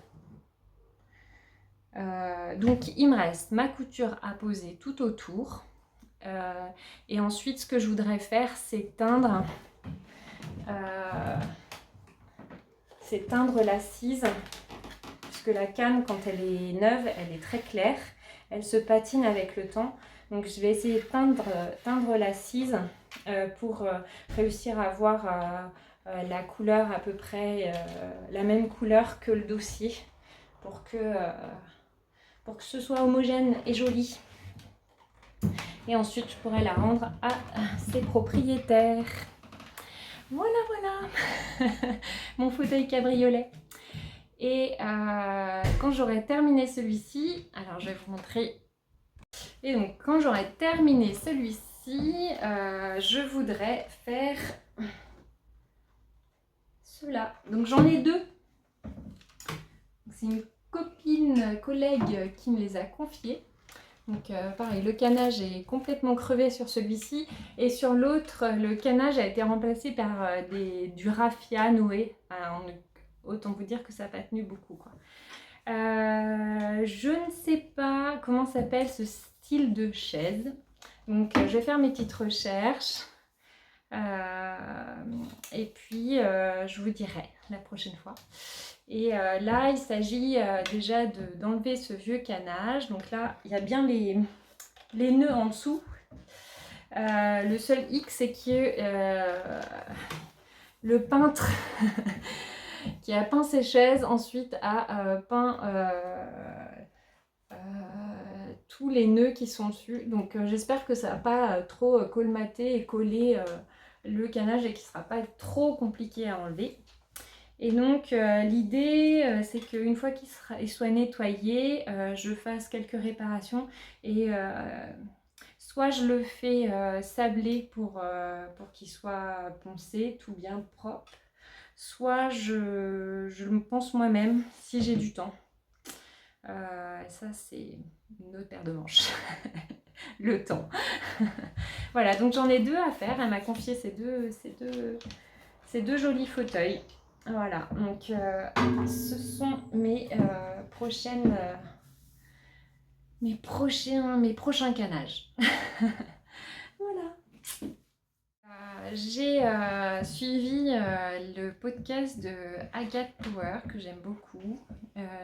Donc il me reste ma couture à poser tout autour. Et ensuite, ce que je voudrais faire, c'est teindre l'assise. Puisque la canne, quand elle est neuve, elle est très claire. Elle se patine avec le temps. Donc je vais essayer de teindre l'assise pour réussir à avoir la couleur à peu près, la même couleur que le dossier. Pour que ce soit homogène et joli. Et ensuite, je pourrais la rendre à ses propriétaires. Voilà, voilà. Mon fauteuil cabriolet. Et quand j'aurai terminé celui-ci, alors je vais vous montrer. Et donc, quand j'aurai terminé celui-ci, je voudrais faire cela. Donc, j'en ai deux. C'est une collègue qui me les a confiés. Donc pareil, le canage est complètement crevé sur celui-ci et sur l'autre, le canage a été remplacé par du raffia noué. Autant vous dire que ça n'a pas tenu beaucoup, quoi. Je ne sais pas comment s'appelle ce style de chaise. Donc je vais faire mes petites recherches. Et puis je vous dirai la prochaine fois. Et là, il s'agit déjà d'enlever ce vieux canage. Donc là, il y a bien les nœuds en dessous. Le seul hic, c'est que le peintre qui a peint ces chaises, ensuite a peint tous les nœuds qui sont dessus. Donc j'espère que ça va pas trop colmater et coller le canage et qu'il ne sera pas trop compliqué à enlever. Et donc l'idée c'est qu'une fois qu'il soit nettoyé, je fasse quelques réparations et soit je le fais sabler pour qu'il soit poncé, tout bien propre, soit je le ponce moi-même si j'ai du temps. Ça c'est une autre paire de manches. Le temps. Voilà, donc j'en ai deux à faire. Elle m'a confié ces deux jolis fauteuils. Voilà, donc ce sont mes prochains canages. Voilà. J'ai suivi le podcast de Agathe Power que j'aime beaucoup.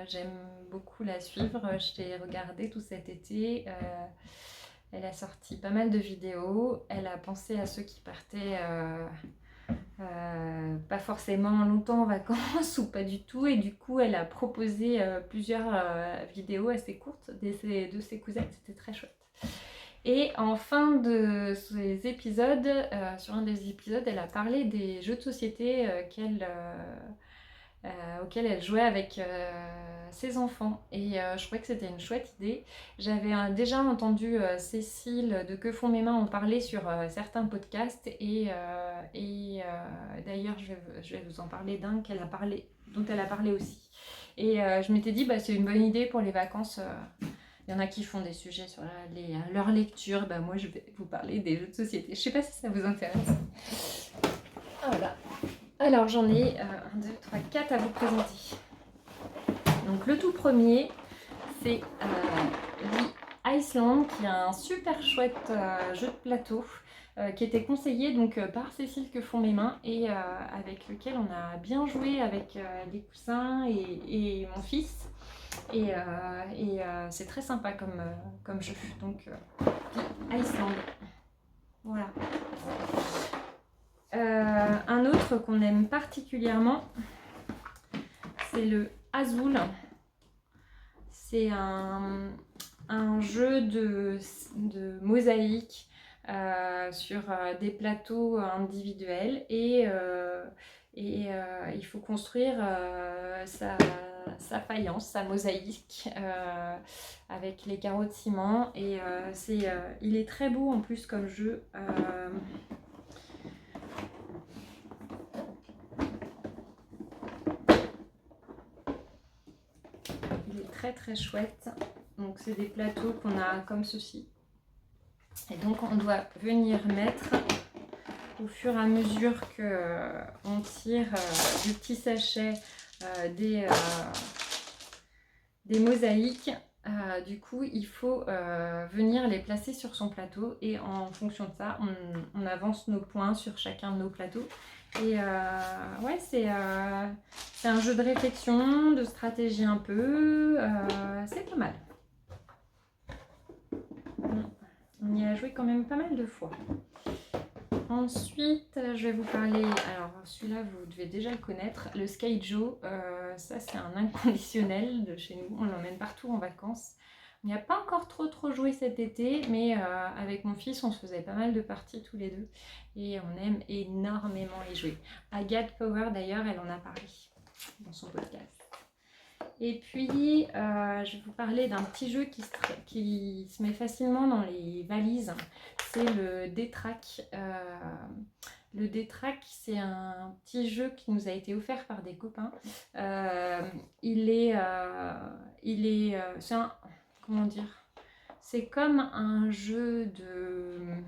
J'aime beaucoup la suivre. Je l'ai regardée tout cet été. Elle a sorti pas mal de vidéos. Elle a pensé à ceux qui partaient pas forcément longtemps en vacances ou pas du tout, et du coup elle a proposé plusieurs vidéos assez courtes de ses cousettes. C'était très chouette. Et en fin de ces épisodes, sur un des épisodes, elle a parlé des jeux de société auxquels elle jouait avec ses enfants. Et je trouvais que c'était une chouette idée. J'avais déjà entendu Cécile de Que font mes mains en parler sur certains podcasts. Et d'ailleurs, je vais vous en parler d'un dont elle a parlé aussi. Et je m'étais dit, c'est une bonne idée pour les vacances. Il y en a qui font des sujets sur leur lecture. Moi, je vais vous parler des jeux de société. Je ne sais pas si ça vous intéresse. Voilà. Alors, j'en ai 1, 2, 3, 4 à vous présenter. Donc, le tout premier, c'est The Iceland, qui est un super chouette jeu de plateau qui était conseillé donc par Cécile que font mes mains et avec lequel on a bien joué avec les coussins et mon fils. C'est très sympa comme jeu. Donc, Iceland. Voilà. Un autre qu'on aime particulièrement, c'est le Azul. C'est un jeu de mosaïque sur des plateaux individuels et il faut construire sa faïence, sa mosaïque avec les carreaux de ciment et il est très beau en plus comme jeu. Il est très très chouette. Donc c'est des plateaux qu'on a comme ceci. Et donc on doit venir mettre au fur et à mesure qu'on tire du petit sachet des mosaïques. Du coup, il faut venir les placer sur son plateau et en fonction de ça, on avance nos points sur chacun de nos plateaux. Et ouais, c'est un jeu de réflexion, de stratégie un peu, c'est pas mal. On y a joué quand même pas mal de fois. Ensuite, je vais vous parler, alors celui-là vous devez déjà le connaître, le Skyjo. Ça c'est un inconditionnel de chez nous, on l'emmène partout en vacances. On n'y a pas encore trop joué cet été, mais avec mon fils on se faisait pas mal de parties tous les deux et on aime énormément y jouer. Agathe Power d'ailleurs, elle en a parlé dans son podcast. Et puis, je vais vous parler d'un petit jeu qui se met facilement dans les valises. C'est le Détrac. Le Détrac, c'est un petit jeu qui nous a été offert par des copains. Comment dire? C'est comme un jeu de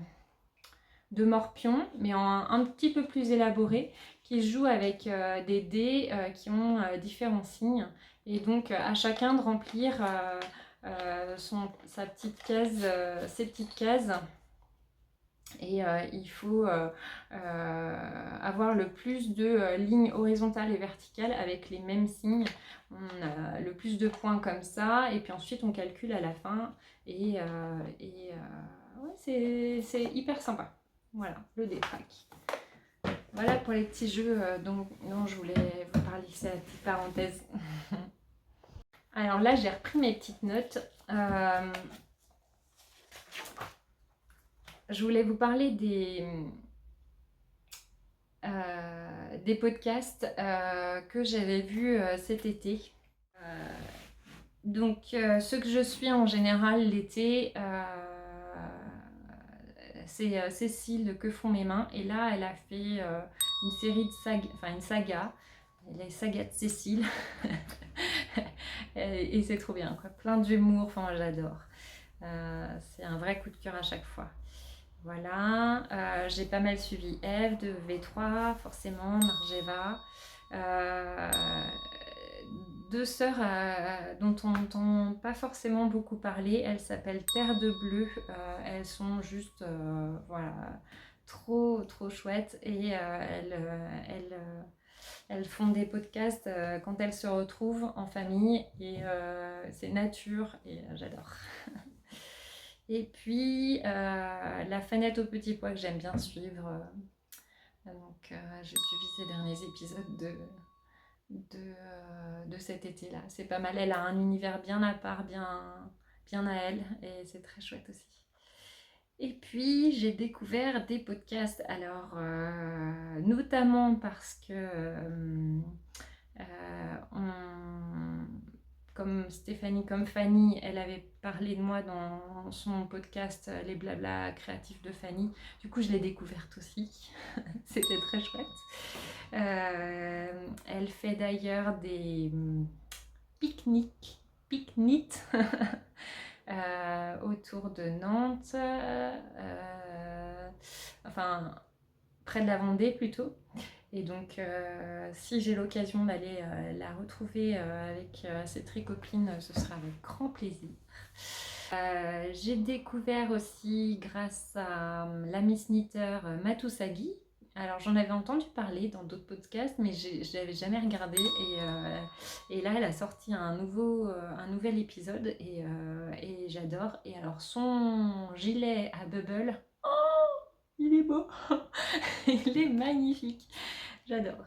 morpion, mais un petit peu plus élaboré, qui se joue avec des dés qui ont différents signes. Et donc à chacun de remplir sa petite case, ses petites cases. Et il faut avoir le plus de lignes horizontales et verticales avec les mêmes signes. On a le plus de points comme ça. Et puis ensuite on calcule à la fin. Ouais, c'est hyper sympa. Voilà, le Détrac. Voilà pour les petits jeux dont je voulais vous parler. C'est la petite parenthèse. Alors là, j'ai repris mes petites notes. Je voulais vous parler des podcasts que j'avais vus cet été. Donc, ceux que je suis en général l'été, c'est Cécile que font mes mains. Et là, elle a fait une série de sagas, enfin une saga, les sagas de Cécile. Et c'est trop bien, quoi. Plein d'humour, enfin moi j'adore. C'est un vrai coup de cœur à chaque fois. Voilà, j'ai pas mal suivi Eve de V3, forcément, Margeva. Deux sœurs dont on n'entend pas forcément beaucoup parler. Elles s'appellent Terre de Bleu. Elles sont juste voilà, trop chouettes. Et elles font des podcasts quand elles se retrouvent en famille. Et c'est nature et j'adore. Et puis la Fanette au petit pois que j'aime bien suivre. Donc j'ai suivi ces derniers épisodes de cet été-là. C'est pas mal, elle a un univers bien à part, bien à elle, et c'est très chouette aussi. Et puis j'ai découvert des podcasts, alors notamment parce que comme Stéphanie, comme Fanny, elle avait parlé de moi dans son podcast Les Blabla créatifs de Fanny. Du coup, je l'ai découverte aussi. C'était très chouette. Elle fait d'ailleurs des pique-niques autour de Nantes, enfin près de la Vendée plutôt. Et donc, si j'ai l'occasion d'aller la retrouver avec ses très copines, ce sera avec grand plaisir. J'ai découvert aussi grâce à la Miss Knitter Matusagi. Alors j'en avais entendu parler dans d'autres podcasts, mais je l'avais jamais regardé. Et là, elle a sorti un nouvel épisode et j'adore. Et alors son gilet à bubble, il est beau, il est magnifique, j'adore.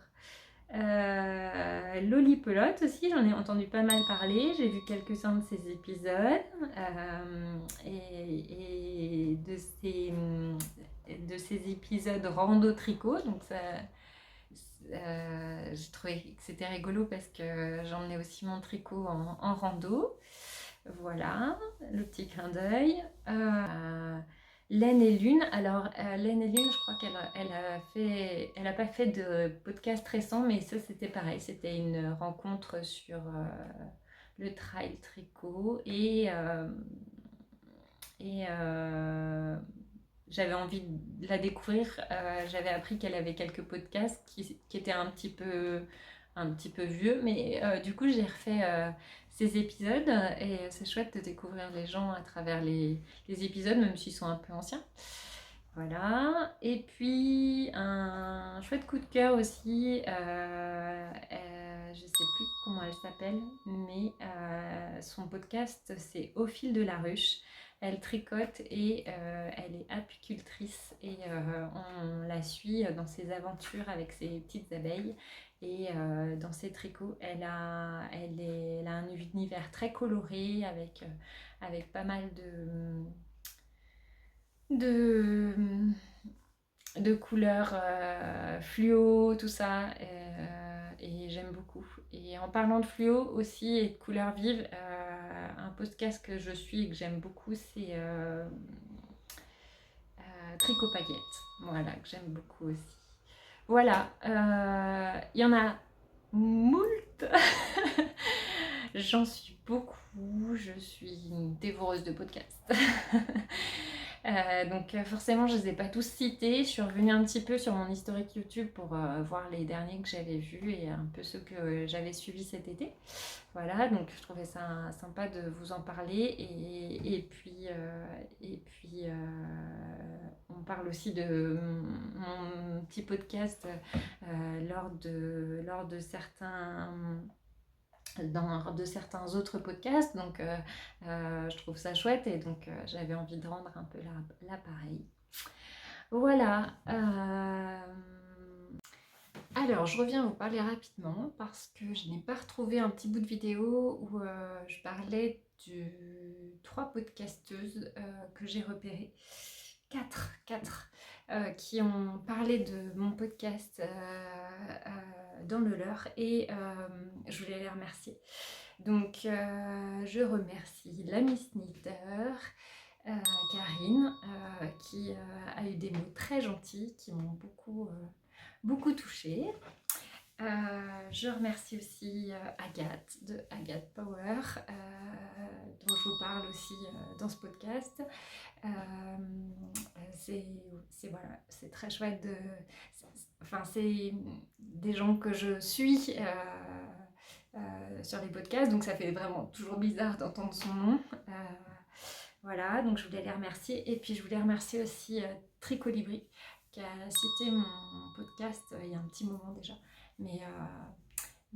Lollipelote aussi, j'en ai entendu pas mal parler, j'ai vu quelques-uns de ses épisodes et de ces épisodes rando tricot, donc ça, j'ai trouvé que c'était rigolo parce que j'emmenais aussi mon tricot en rando. Voilà, le petit clin d'œil. Laine et Lune. Alors, Laine et Lune, je crois elle a pas fait de podcast récent, mais ça, c'était pareil. C'était une rencontre sur le trail tricot et j'avais envie de la découvrir. J'avais appris qu'elle avait quelques podcasts qui étaient un petit peu vieux, mais du coup, j'ai refait ces épisodes et c'est chouette de découvrir les gens à travers les épisodes, même s'ils sont un peu anciens. Voilà. Et puis, un chouette coup de cœur aussi. Je sais plus comment elle s'appelle, mais son podcast, c'est Au fil de la ruche. Elle tricote et elle est apicultrice et on la suit dans ses aventures avec ses petites abeilles et dans ses tricots. Elle a un univers très coloré avec pas mal de, de couleurs fluo, tout ça, et j'aime beaucoup. Et en parlant de fluo aussi et de couleurs vives, un podcast que je suis et que j'aime beaucoup, c'est Tricot Paillettes, voilà, que j'aime beaucoup aussi. Voilà, il y en a moult. J'en suis beaucoup, je suis une dévoreuse de podcasts. Donc forcément je ne les ai pas tous cités, je suis revenue un petit peu sur mon historique YouTube pour voir les derniers que j'avais vus et un peu ceux que j'avais suivis cet été. Voilà, donc je trouvais ça sympa de vous en parler et puis on parle aussi de mon petit podcast lors de certains autres podcasts, donc je trouve ça chouette et donc j'avais envie de rendre un peu l'appareil. Voilà. Alors, je reviens vous parler rapidement parce que je n'ai pas retrouvé un petit bout de vidéo où je parlais de 3 podcasteuses que j'ai repérées. 4 qui ont parlé de mon podcast dans le leur et je voulais les remercier. Donc je remercie la Miss Knitter, Karine, qui a eu des mots très gentils qui m'ont beaucoup touchée. Je remercie aussi Agathe de Agathe Power, dont je vous parle aussi dans ce podcast. Voilà, c'est très chouette c'est des gens que je suis sur les podcasts, donc ça fait vraiment toujours bizarre d'entendre son nom. Voilà, donc je voulais les remercier. Et puis je voulais remercier aussi Tricolibri, qui a cité mon podcast il y a un petit moment déjà. Mais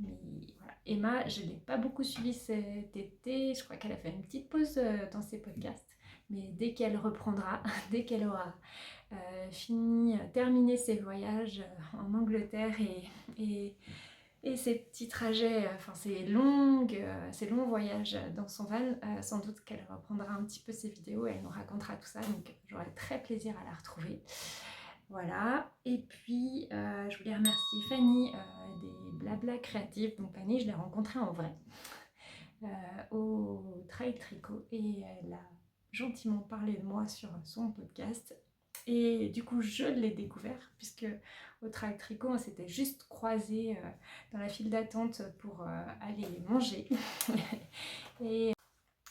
voilà. Emma, je ne l'ai pas beaucoup suivie cet été. Je crois qu'elle a fait une petite pause dans ses podcasts. Mais dès qu'elle reprendra, dès qu'elle aura terminé ses voyages en Angleterre et ses petits trajets, ses longs voyages dans son van, sans doute qu'elle reprendra un petit peu ses vidéos et elle nous racontera tout ça. Donc j'aurai très plaisir à la retrouver. Voilà, et puis je voulais remercier Fanny des Blabla Créatives. Donc Fanny, je l'ai rencontrée en vrai au Trail Tricot et elle a gentiment parlé de moi sur son podcast. Et du coup, je l'ai découvert puisque au Trail Tricot, on s'était juste croisés dans la file d'attente pour aller manger.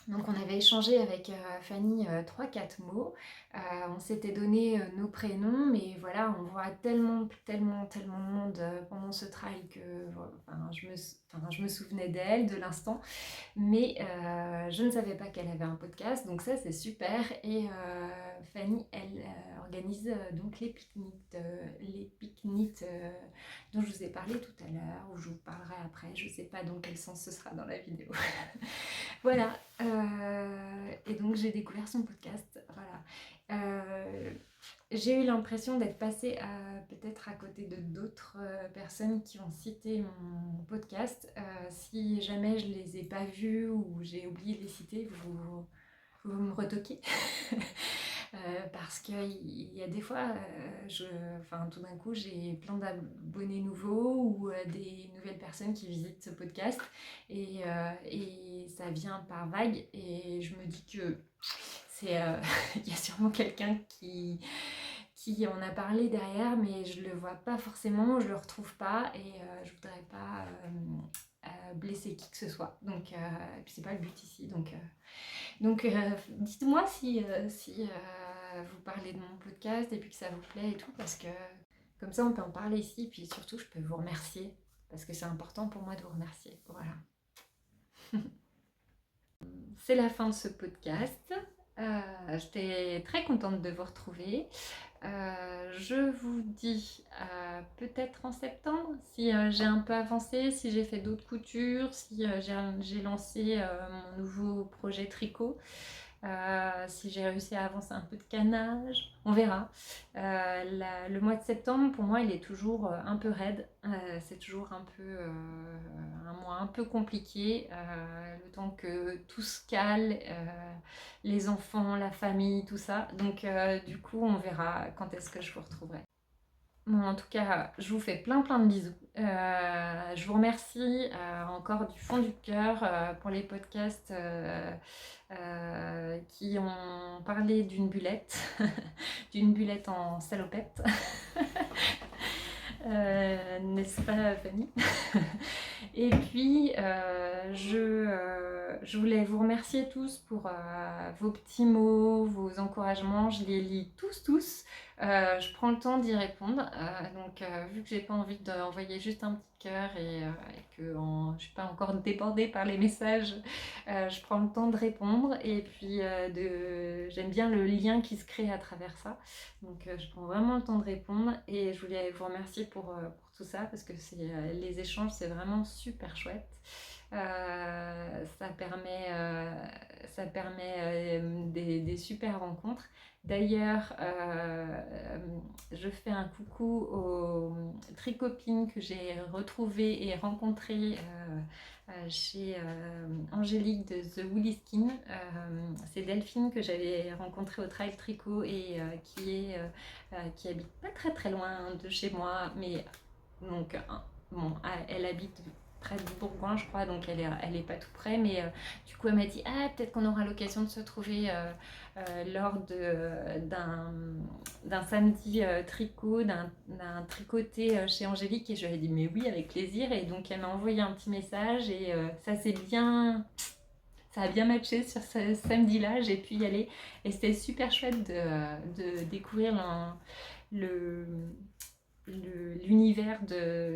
Donc on avait échangé avec Fanny 3-4 mots. On s'était donné nos prénoms, mais voilà, on voit tellement de monde pendant ce trail que enfin, je me souvenais d'elle, de l'instant. Mais je ne savais pas qu'elle avait un podcast, donc ça c'est super. Et Fanny, elle organise donc les pique-niques dont je vous ai parlé tout à l'heure, ou je vous parlerai après, je ne sais pas dans quel sens ce sera dans la vidéo. Voilà, et donc j'ai découvert son podcast, voilà. J'ai eu l'impression d'être passée peut-être à côté de d'autres personnes qui ont cité mon podcast. Si jamais je ne les ai pas vus ou j'ai oublié de les citer, vous me retoquez. Parce qu'il y a des fois, tout d'un coup, j'ai plein d'abonnés nouveaux ou des nouvelles personnes qui visitent ce podcast et ça vient par vague et je me dis que il y a sûrement quelqu'un qui en a parlé derrière, mais je le vois pas forcément, je le retrouve pas et je voudrais pas blesser qui que ce soit. Donc, et puis c'est pas le but ici. Donc dites-moi si vous parlez de mon podcast et puis que ça vous plaît et tout, parce que comme ça on peut en parler ici, puis surtout je peux vous remercier, parce que c'est important pour moi de vous remercier. Voilà. C'est la fin de ce podcast. J'étais très contente de vous retrouver. Je vous dis peut-être en septembre, si j'ai un peu avancé, si j'ai fait d'autres coutures, si j'ai lancé mon nouveau projet tricot. Si j'ai réussi à avancer un peu de canage, on verra. Le mois de septembre, pour moi, il est toujours un peu raide. C'est toujours un mois un peu compliqué. Le temps que tout se cale, les enfants, la famille, tout ça. Donc, du coup, on verra quand est-ce que je vous retrouverai. Bon, en tout cas, je vous fais plein de bisous. Je vous remercie encore du fond du cœur pour les podcasts qui ont parlé d'une bulette, d'une bulette en salopette. N'est-ce pas, Fanny? Et puis, je voulais vous remercier tous pour vos petits mots, vos encouragements. Je les lis tous. Je prends le temps d'y répondre. Donc, vu que j'ai pas envie d'envoyer juste un petit cœur et que je ne suis pas encore débordée par les messages, je prends le temps de répondre. Et puis, j'aime bien le lien qui se crée à travers ça. Donc, je prends vraiment le temps de répondre. Et je voulais vous remercier pour tout ça, parce que les échanges, c'est vraiment super chouette. Ça permet des super rencontres. D'ailleurs, je fais un coucou aux tricopines que j'ai retrouvées et rencontrées chez Angélique de The Woolly Skin. C'est Delphine que j'avais rencontrée au Trail Tricot et qui habite pas très loin de chez moi, mais donc bon, elle habite près de Bourgoin, je crois, donc elle est pas tout près, mais du coup elle m'a dit peut-être qu'on aura l'occasion de se trouver lors d'un samedi tricot, d'un tricoté chez Angélique, et je lui ai dit mais oui, avec plaisir. Et donc elle m'a envoyé un petit message et ça a bien matché sur ce samedi-là. J'ai pu y aller et c'était super chouette de découvrir l'univers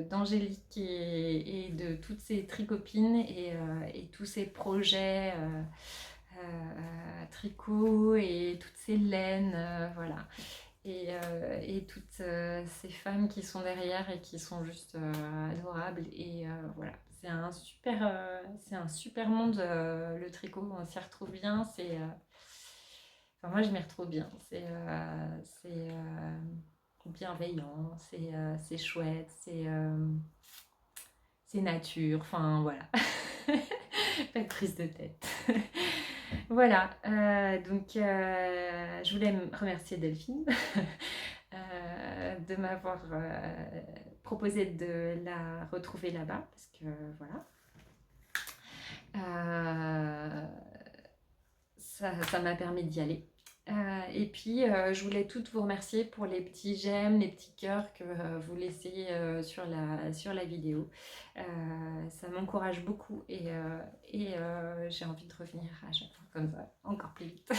d'Angélique et de toutes ses tricopines et tous ses projets tricot et toutes ces laines, voilà. Et toutes ces femmes qui sont derrière et qui sont juste adorables. Et voilà, c'est un super monde, le tricot. On s'y retrouve bien. Enfin, moi, je m'y retrouve bien. C'est bienveillant, c'est chouette, c'est nature. Enfin, voilà. Pas de prise de tête. Voilà, donc je voulais remercier Delphine de m'avoir proposé de la retrouver là-bas, parce que voilà. Ça m'a permis d'y aller. Et puis, je voulais toutes vous remercier pour les petits j'aime, les petits cœurs que vous laissez sur la vidéo. Ça m'encourage beaucoup et j'ai envie de revenir à chaque fois comme ça, encore plus vite.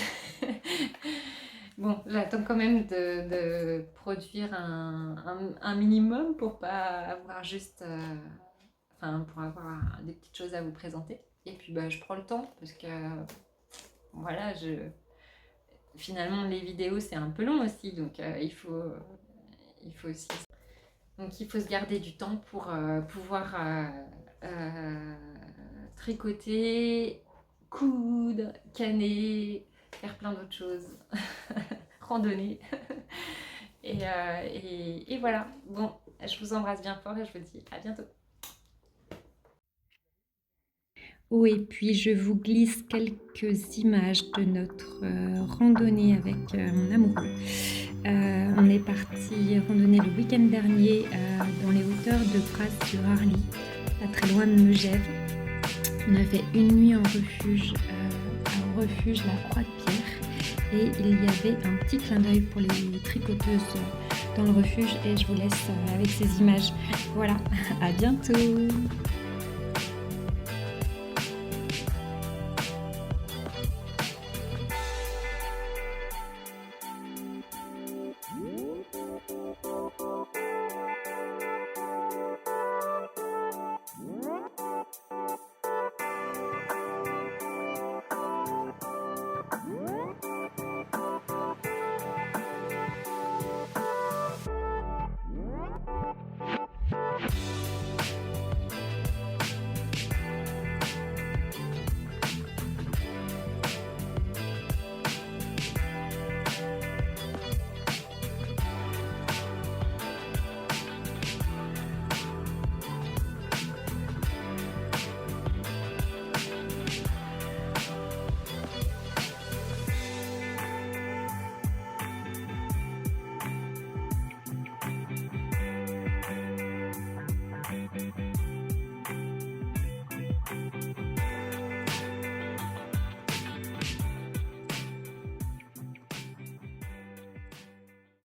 Bon, j'attends quand même de produire un minimum pour pas avoir juste... enfin, pour avoir des petites choses à vous présenter. Et puis, je prends le temps parce que, voilà, finalement, les vidéos, c'est un peu long aussi, donc il faut aussi... Donc, il faut se garder du temps pour pouvoir tricoter, coudre, canner, faire plein d'autres choses, randonner. Et voilà. Bon, je vous embrasse bien fort et je vous dis à bientôt. Oh, et puis je vous glisse quelques images de notre randonnée avec mon amoureux. On est parti randonner le week-end dernier dans les hauteurs de Pras-sur-Arly, pas très loin de Megève. On a fait une nuit en refuge, au refuge La Croix de Pierre, et il y avait un petit clin d'œil pour les tricoteuses dans le refuge, et je vous laisse avec ces images. Voilà, à bientôt.